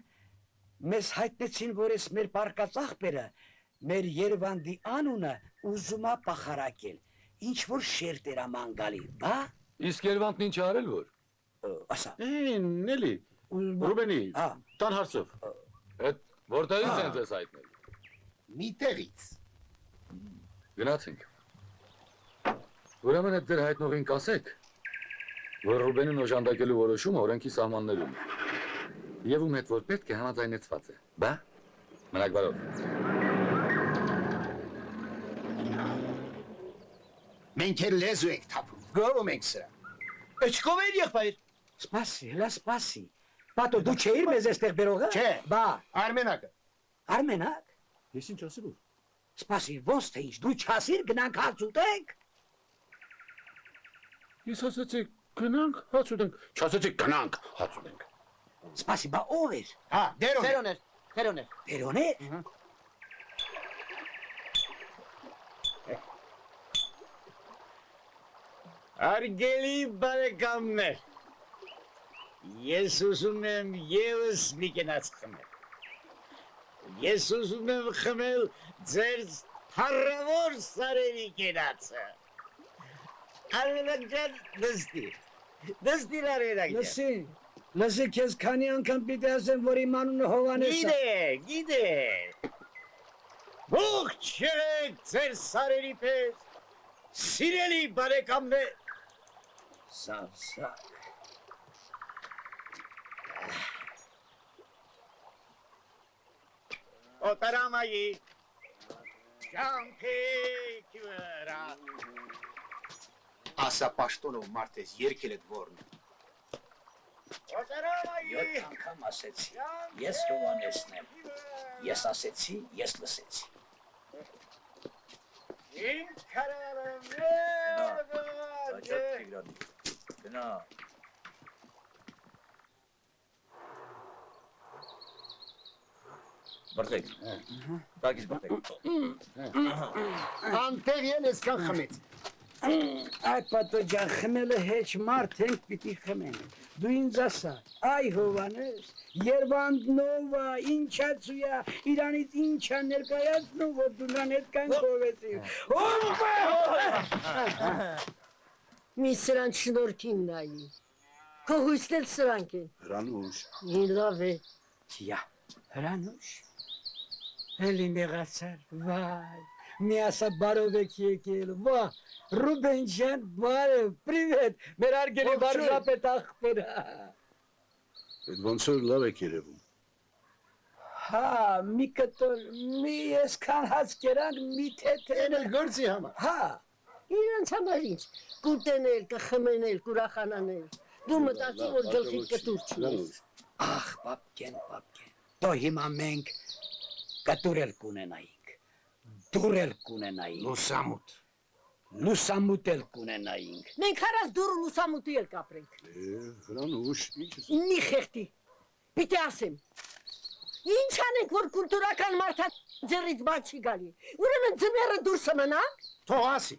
մեզ հայտնեցին, որ ես մեր պարկած աղբերը, մեր Երևանդի անունը ուզում է պախարակել, ինչ որ շերտեր աման գալի, բա։ Իսկ Երևանն ինչ արել որ։ Ասա։ Նելի, Ռուբենի, տան հարցով։ Այդ որտեղից են ձեզ հայտնել։ Մի տեղից։ Գնացինք։ Ուրեմն այդ դեր հայտնողին կասեք, որ Ռուբենին օժանդակելու որոշումը օրենքի սահմաններում է։ Եվ ում հետ որ պետք է համաձայնեցված է։ Բա։ Մնաք բարով։ Մենք էլ լեզու ենք թափում։ Գովում ենք սրա։ Էչկով են եղբայր։ Սպասի, հլա սպասի։ Պատո դու չէիր մեզ էստեղ բերողը։ Չէ։ Բա։ Արմենակը։ Արմենակ։ Ես ինչ ասել որ։ Սպասի, ոնց թե ինչ, դու չասիր գնանք հաց ուտենք։ Ես ասացի գնանք հաց ուտենք, չասացի գնանք հաց ուտենք։ Սպասի, բա ով էր։ Հա, դերոն էր։ Դերոն էր։ Արգելի բարեկամներ, ես ուզում եմ ևս մի կենաց խմել։ Ես ուզում եմ խմել ձեր հարավոր սարերի կենացը։ Արմենակ ջան, նստիր Արմենակ ջան։ Լսի քեզ քանի անգամ պիտի ասեմ, որ իմ անունը Հովանես է։ Գիտե։ Ողջ եղեք ձեր սարերի պես, սիրելի բարեկամներ։ Սավսակ։ Օտարամայի ճամփեքի վրա։ Ասա պաշտոնով մարդես երկել էդ որն։ Օտարամայի։ 7 անգամ ասեցի, ես Հովանեսն եմ։ Ես ասեցի, ես լսեցի։ Իմ քարարը Գնա։ Բրտեք։ Տակից բրտեք։ Անտեղ ել եսքան խմեց։ Այդ պատոջան խմելը հեչ մարդ ենք պիտի խմեն։ Դու ինձ ասա, այ Հովանես, Երվանդնովա, ինչացույա, իրանից ինչա ներկայացնում, որ դու նան հետ կան կովեցի։ Մի սրանք շնորքին նայի։ Քո հույսն էլ սրանք են։ Հրանուշ։ Լավ է։ Տիա, հրանուշ։ Էլի մեղացար, վայ, մի ասա բարով եք եկել, վա, Ռուբեն ջան, բարև, պրիվետ, մեր արգելի վարժապետ աղբերա։ Այդ ոնց որ լավ եք երևում։ Հա, մի կտոր, մի եսքան հաց կերանք, մի թեթ Են էլ գործի համար։ Հա, Իրանց համար ինչ, կուտենել, կխմենել, կուրախանանել։ Դու մտածի, որ գլխի կտուր չունես։ ախ, պապկեն, դո հիմա մենք կտուր էլ կունենայինք, դուր էլ կունենայինք, լուսամուտ էլ կունենայինք։ Մենք հարած դուրը լուսամուտի էլ կապրենք։ Հրանուշ, ինչ ես։ Մի խեղտի, պիտի ասեմ։ Ինչ անենք, որ կուլտուրական մարդա ձերից բան չի գալի։ Ուրեմն ձմերը դուրս մնանք։ Թողասի։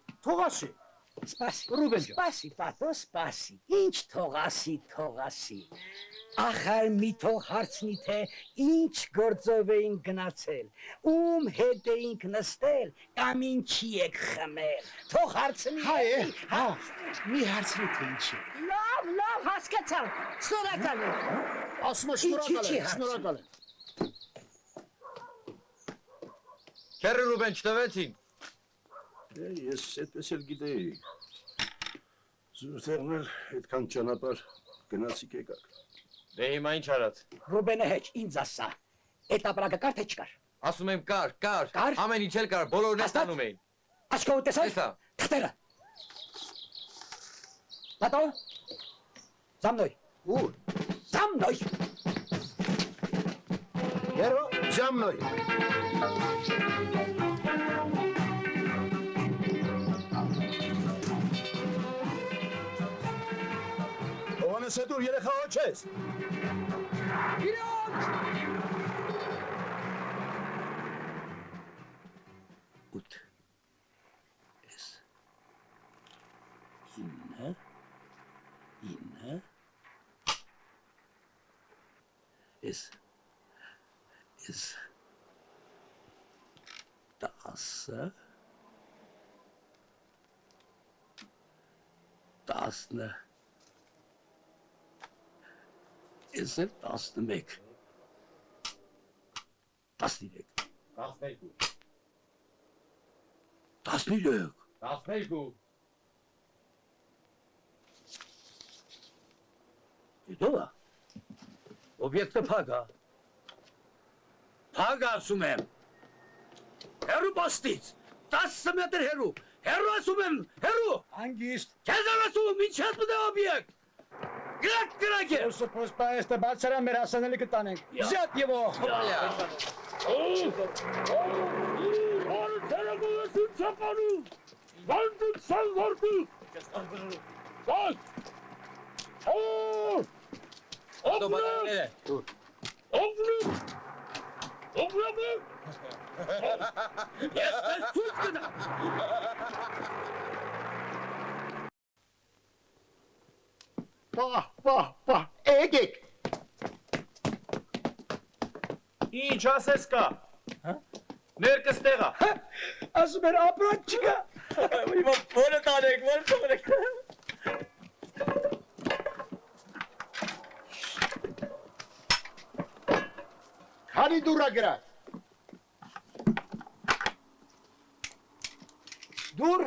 Սպասի, Ռուբեն ջան։ Սպասի, պատո, սպասի։ Ինչ թողասի։ Ախար մի թող հարցնի թե ինչ գործով էին գնացել, ում հետ էինք նստել, կամ ինչի եք խմել։ Թող հարցնի։ Հա, մի հարցնի թե ինչի։ Լավ, հասկացան, շնորհակալ եմ։ Ասում եմ շնորհակալ եմ։ Քերը Ռուբեն չտվեցին։ Ես այդպես էլ գիտեի։ Զուրթերն էլ այդքան ճանապարհ գնացիք եկաք։ Դե հիմա ինչ արած։ Ռուբենը հեչ, ինձ ասա, այդ ապրակը կար թե չկար։ Ասում եմ կար։ Կար։ Ամեն ինչ էլ կար, բոլորն է ստանում էին։ Աչքով տեսա՞ր։ Տեսա։ Թղթերը։ Պատո։ Զամնոյ։ Ուր։ Զամնոյ։ Երո, Զամնոյ։ Հովանես դու երեխա ոչ ես։ Ութ։ Ես։ Ինը։ Ես։ 10 10 Ես 11 13 Դու օբյեկտը փագա ասում եմ հերու պաստից 10 մետր հերու ասում եմ հերու հանգիստ քեզ ասում եմ ինչ ես մտե օբյեկտ գրակ է Սուպոս պայստը բացարա մեր ասանելի կտանենք զատ եվո Պահ, եկեք։ Ինչ ասես կա Ներկս տեղա։ Ասում էր ապրանք չկա։ Հիմա որը տանեք, որ թողնեք։ Քանի դուրա գրած։ Դուր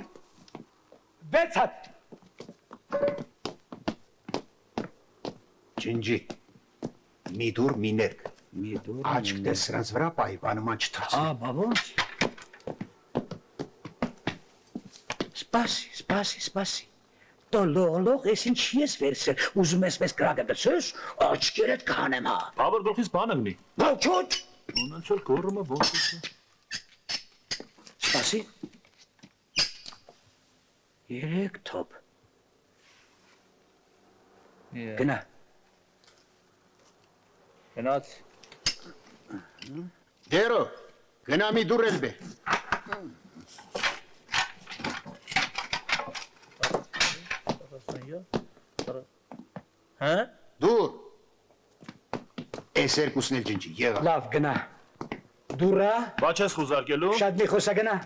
6 հատ։ Ջինջի։ Մի դուր մի ներք։ Մի դուր։ Աչք դե սրանց վրա պահի, բանման չթացի։ բաբոց։ Սպասի։ Դո լող ես ինչ ես վերցել, ուզում ես մեզ կրակը դսես, աչքերդ կանեմ հա։ Բաբր գլխից բան ըլնի։ Ոչոչ։ Ունեցել գորմը ոնց է։ Սպասի։ 3 թոփ։ Գնա։ Գնաց։ Դերո, գնա մի դուր էլ բեր։ Հա? Դուր։ Այս երկուսն էլ ջինջի, եղա։ Լավ, գնա։ Դուրա։ Բաչ ես խուզարկելու։ Շատ մի խոսա գնա։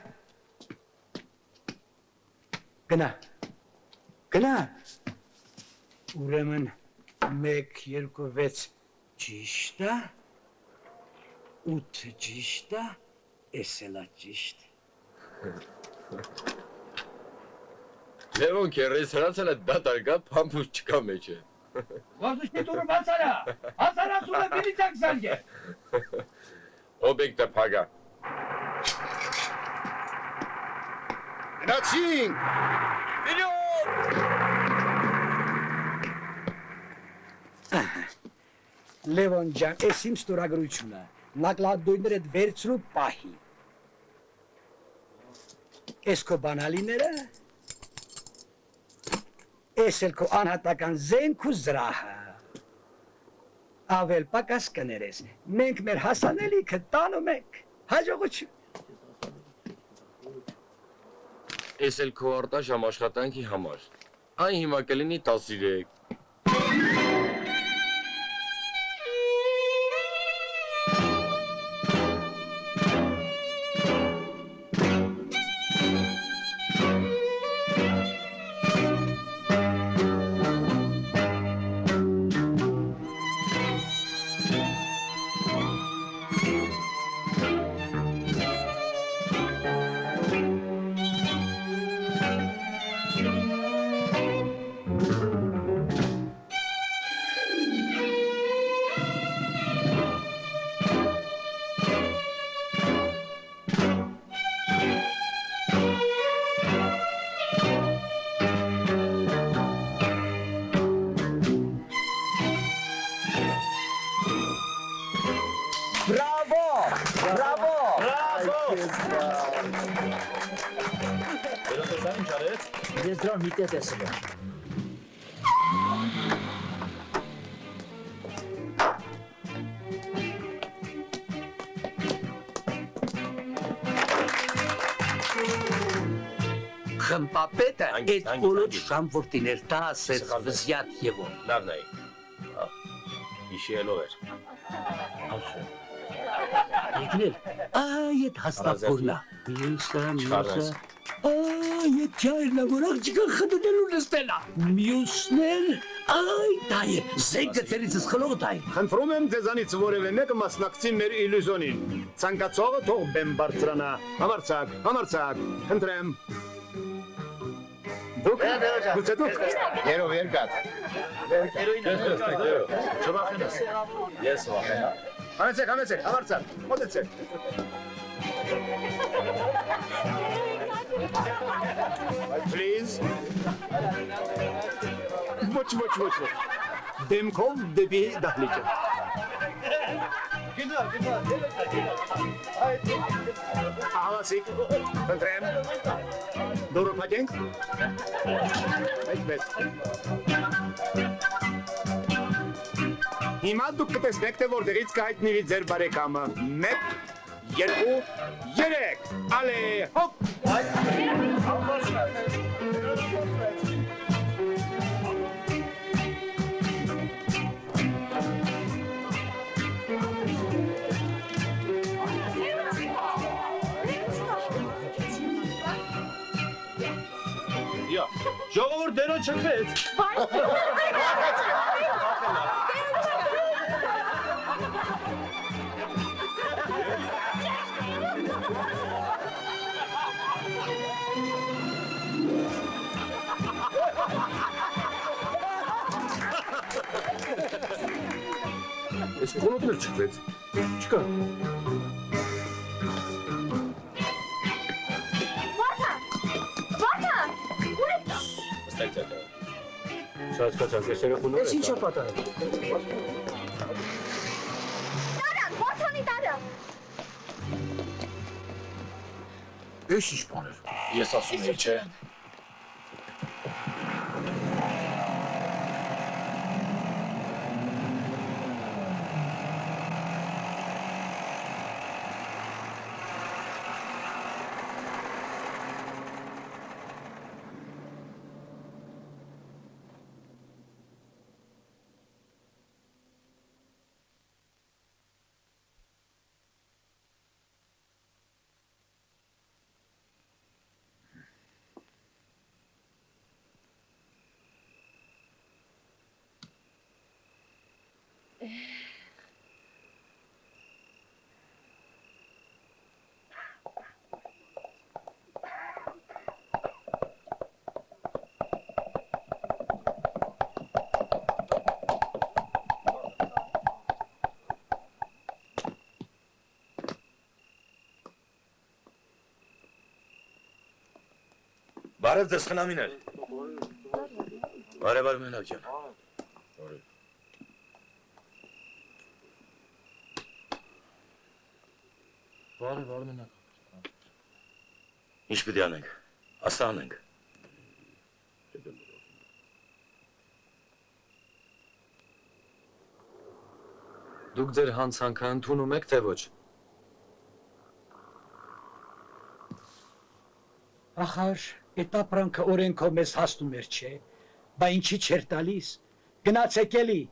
Գնա։ Ուրեմն 1, 2, 6 ճիշտ է, 8 ճիշտ է, էս էլա ճիշտ։ Լևոն քերես հրացել է դատարկա փամփուշ չկա մեջ է։ Ոզուշտի դուրը բացարա, ասում է միլիցակ զանգե։ Օբյեկտը փագա։ Գնացինք։ Լևոն ջան, էս իմ ստորագրությունը, նակլադույները վերցրու պահի։ Էս քո բանալիները, էս էլ քո անհատական զենք ու զրահը։ Ավել պակաս կներես, մենք մեր հասանելիքը տանում ենք, հաջողություն։ Էս էլ քո արտաշամ աշխատանքի համար։ Այն հիմա կլինի 13։ Ես դրան մի տեղ տեսել եմ։ Խմպապետը այդ ոլոտ շամվորտիներ տա ասեց վզյատ եվո։ Լավն է։ Իշիելով էր։ Եկնել, այդ հաստափորնա։ Մյուսը, այդ ճայրնա, որ աղջիկը խտուտելու նստելա։ Մյուսներ, դա է, զենքը ծերիցս խլողը դա է։ Խնդրում եմ ձեզանից որևէ մեկը մասնակցի մեր իլյուզոնին։ Ցանկացողը թող բեմ բարձրանա։ Համարցակ, խնդրեմ։ Դուք, գուցե դուք։ Երով երկատ։ Չվախենաս։ Ես վախենա։ Համեցեք, համարցակ, մոտեցեք։ Please. Ոչ։ Դեմքով դեպի դահլիճը։ Ահավասիկ, խնդրեմ։ Դուրը փակենք։ Այդպես։ Հիմա դուք կտեսնեք, թե որտեղից կհայտնվի ձեր բարեկամը։ 1, 2, 3, ալե, հոպ։ Կոտրը չքվեց։ Ես կոլոտն էլ չքվեց։ Չկա։ Հասկացանք, ես երեխուն Ես ինչ է պատահել։ Տարան, Վարդանի տարան։ Ես ինչ բան էր։ Ես ասում էի, չէ։ Բարև ձեզ խնամիներ։ Բարև Մենակ ջան։ Բարև Մենակ։ Ինչ պիտի անենք։ Ասա անենք։ Դուք ձեր հանցանքը ընդունում եք, թե ոչ։ Ախար, այդ ապրանքը օրենքով մեզ հասնում էր, չէ, բա ինչի չեր տալիս, գնացեք էլի,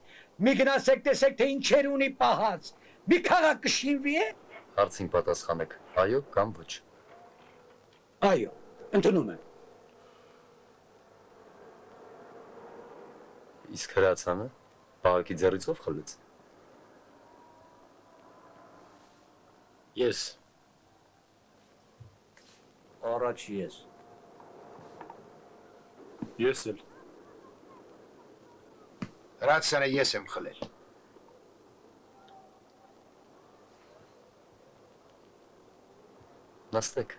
մի գնացեք տեսեք, թե ինչեր ունի պահած, մի քաղաք կշինվի է։ Հարցին պատասխանեք, այո կամ ոչ։ Այո, ընդունում եմ։ Իսկ հրացանը պահակի ձեռիցով խլեց։ Ես։ Առաջ ես։ Ես էլ։ Հրացանը ես եմ խլել։ Նստեք։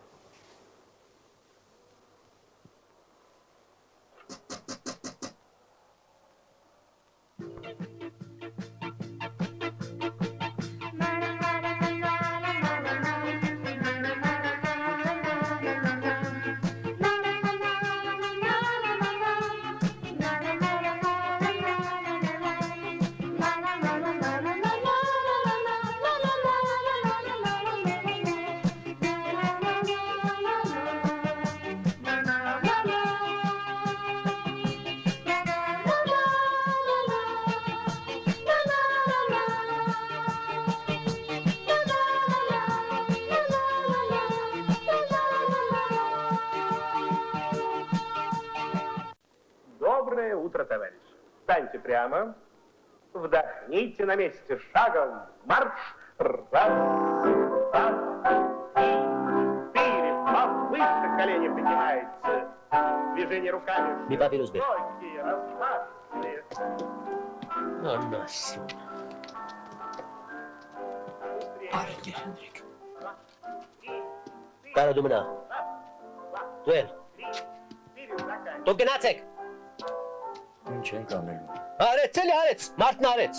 Доброе утро, товарищ. Встаньте прямо. Вдохните на месте шагом. Марш. Раз, два, три, четыре. Повыше колени поднимаются. Движение руками. Մի պատիրոս բեր։ Широкие, размашистые. Անասուն։ Արեգեր Հենրիկ։ Կարո դու մնա։ Դու էլ։ Դու գնացեք։ Ինչ ենք անելու։ Արեց էլի արեց, մարդն արեց։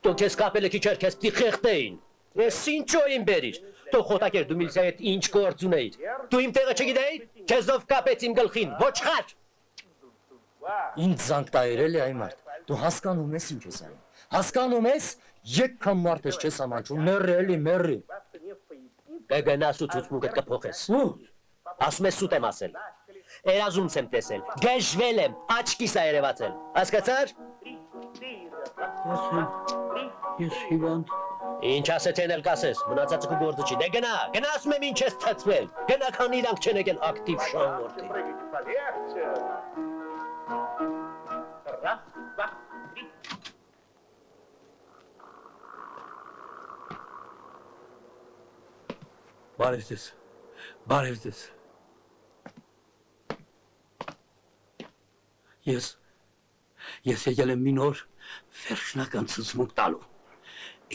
Դու քեզ կապելը քիչ էր, քեզ պիտի խեղդեին։ Ես ինչո իմ բերիր։ Դու խոտակեր դու միլիցիայի հետ ինչ գործ ունեիր։ Դու իմ տեղը չգիտեիր, քեզով կապեց իմ գլխին, ոչխար։ Ինձ զանգ տայր էլի այ մարդ։ Դու հասկանում ես ինչ ես անում։ Հասկանում ես, եկքան մարդ ես չես ամանչում, մեռի էլի, մեռի։ Կգնաս ու ցուցմունքդ կփոխես։ Ասում ես սուտ եմ ասել։ Երազումս եմ տեսել, գժվել եմ, աչքիս ա երևացել։ Հասկացար։ Ես հիվանդ։ Ինչ ասեց են էլ կասես, մնացածը քո գործը չի։ Դե գնա, գնա ասում եմ ինչ ես ցածվել։ Գնա քան իրանք չեն եկել ակտիվ շահորդի։ Полегче. Բարև ձեզ։ Ես եկել եմ մի նոր վերջնական ցուցմունք տալու։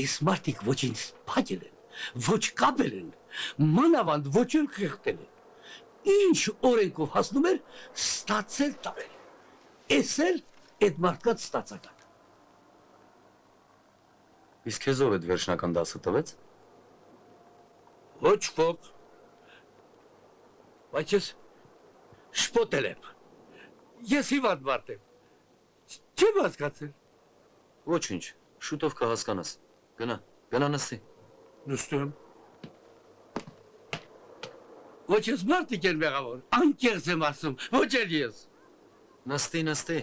Այս մարդիկ ոչ ինձ փակել են, ոչ կապել են, մանավանդ ոչ էլ խեղդել են։ Ինչ օրենքով հասնում էր ստացել տարել։ Էս էլ այդ մարդկանց ստացական։ Իսկ քեզ ով այդ վերջնական դասը տվեց։ Ոչ ոք։ Բայց ես շփոթել եմ։ Ես հիվանդ մարդ եմ։ Չեմ հասկացել։ Ոչինչ, շուտով կհասկանաս։ Գնա նստի։ Նստում։ Ոչ ես մարդիկ են մեղավոր, անկեղծ եմ ասում, ոչ էլ ես։ Նստի։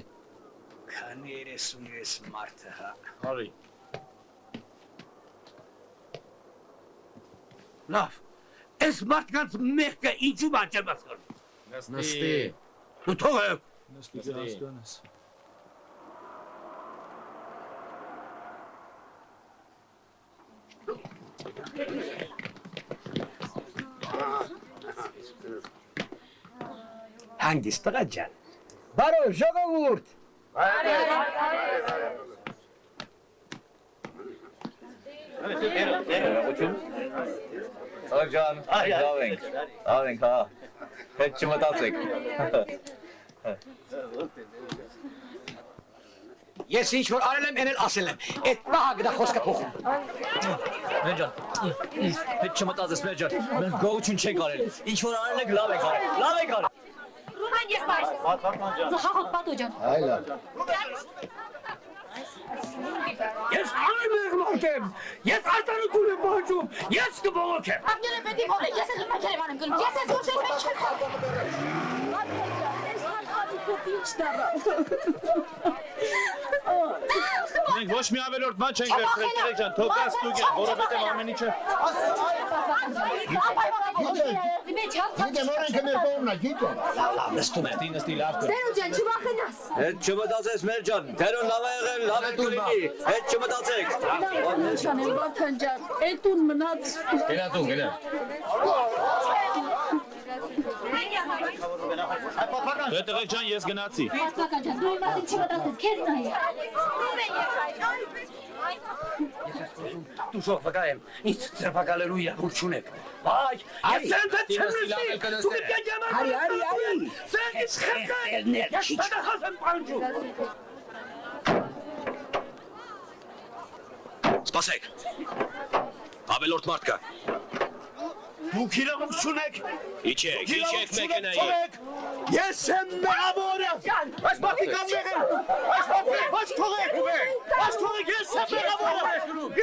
Քանի 36 մարդը, հա։ Արի։ Լավ, այս մարդկանց մեղքը ինչու բան չեմ հասկանում։ Նստի։ Դու թողեք։ Նստի։ Հանգիստ տղա ջան։ Բարով ժողովուրդ։ Ջան, լավ ենք, հա։ Հետ չմտածեք։ Ես ինչ որ արել եմ, են էլ ասել եմ։ Այդ պահակ դա խոսքը փոխում։ Մեջան, հետ չմտածես մեջան, մենք գողություն չենք արել։ Ինչ որ արել եք, լավ եք արել։ Ռուբեն եղբայր։ Զխախոտ պատու ջան։ Այ լավ։ Ես անմեղ մարդ եմ, ես արտարություն եմ պահանջում, ես կբողոքեմ։ Ապնյանը պետի փոլ է, ես ես մակեր եմ անում գնում, ես ես ոչ ես մեջ չեմ խաղում։ Մենք ոչ մի ավելորդ բան չենք վերցրել, Տերեկ ջան, թողած դուք եք, որովհետև ամեն ինչը Գիտեմ, օրենքը մեր կողմն է, գիտեմ։ Լավ, նստում եմ։ Նստի, լավ կը։ Տերո ջան, չվախենաս։ Հետ չմտածես Մեջան, դերոն լավ է եղել, լավ է դու լինի։ Հետ չմտածեք։ Շանեմ Վարդան ջան, այդուն մնաց։ Գնա դու, գնա։ Տերեկ ջան, ես գնացի։ Պատվական ջան, դու իմ մասին չմտածես, քեզ նայ։ Դու շող վկա եմ, ինձ ձերբակալելու իրավունք չունեք։ Այ, ես սենց չեմ լսի, դու պետք է ջանակ։ Արի։ Սենց ինձ խելներ, ես տանախաս եմ պանջում։ Սպասեք, ավելորդ մարդ կա։ Դուք իրավունք չունեք։ Իջեք մեքենայի։ Ես եմ մեղավորը։ Այս մարդիկ անմեղեն։ Այս թողեք։ Այս թողեք, ես եմ մեղավորը։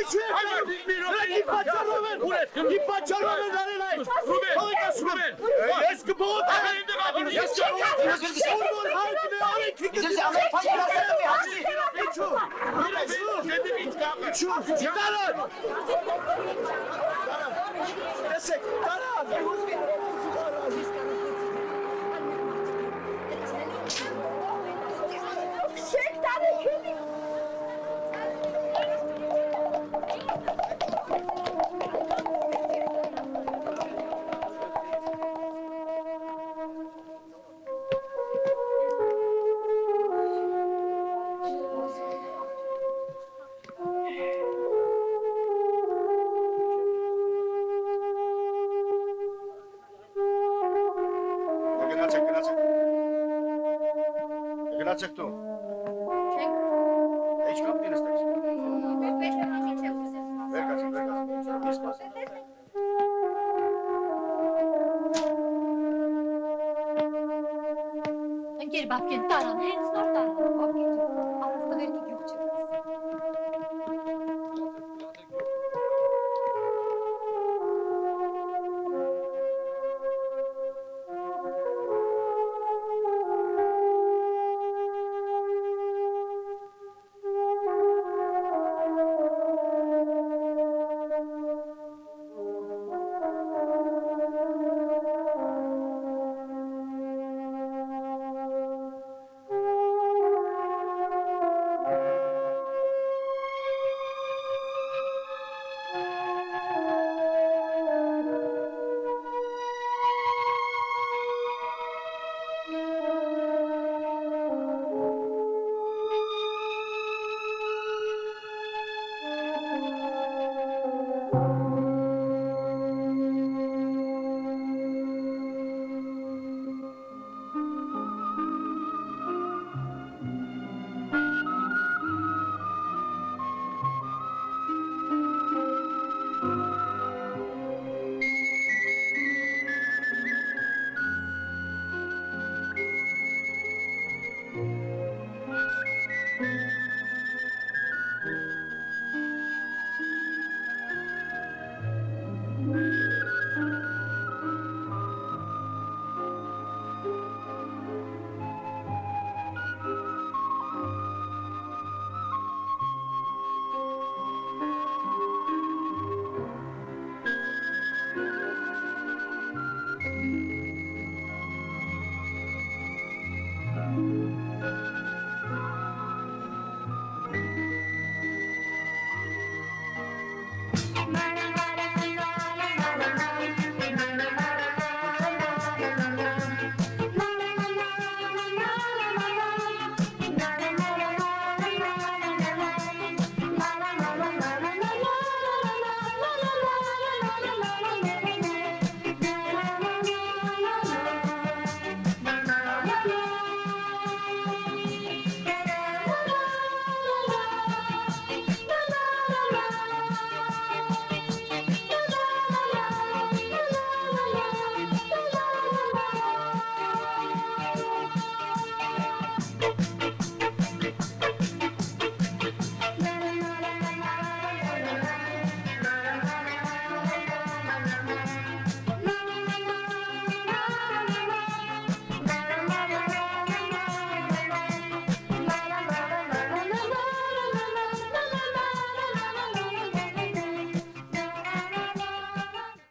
Իջեք։ Նրանք պատճառով են արել այդ։ Թողեք ասում եմ։ Ես կբողոքեմ։ Ես Գնացեք դու։ Չենք։ Ինչ կապ դինստեք։ Պետք է միշտ չեմ ուզում։ Վերկացեք։ Ընկեր բաբկեն տարան, հենց նոր տարան, բաբկեն ջան, առանց տղերքի գյուղ չգաս։ But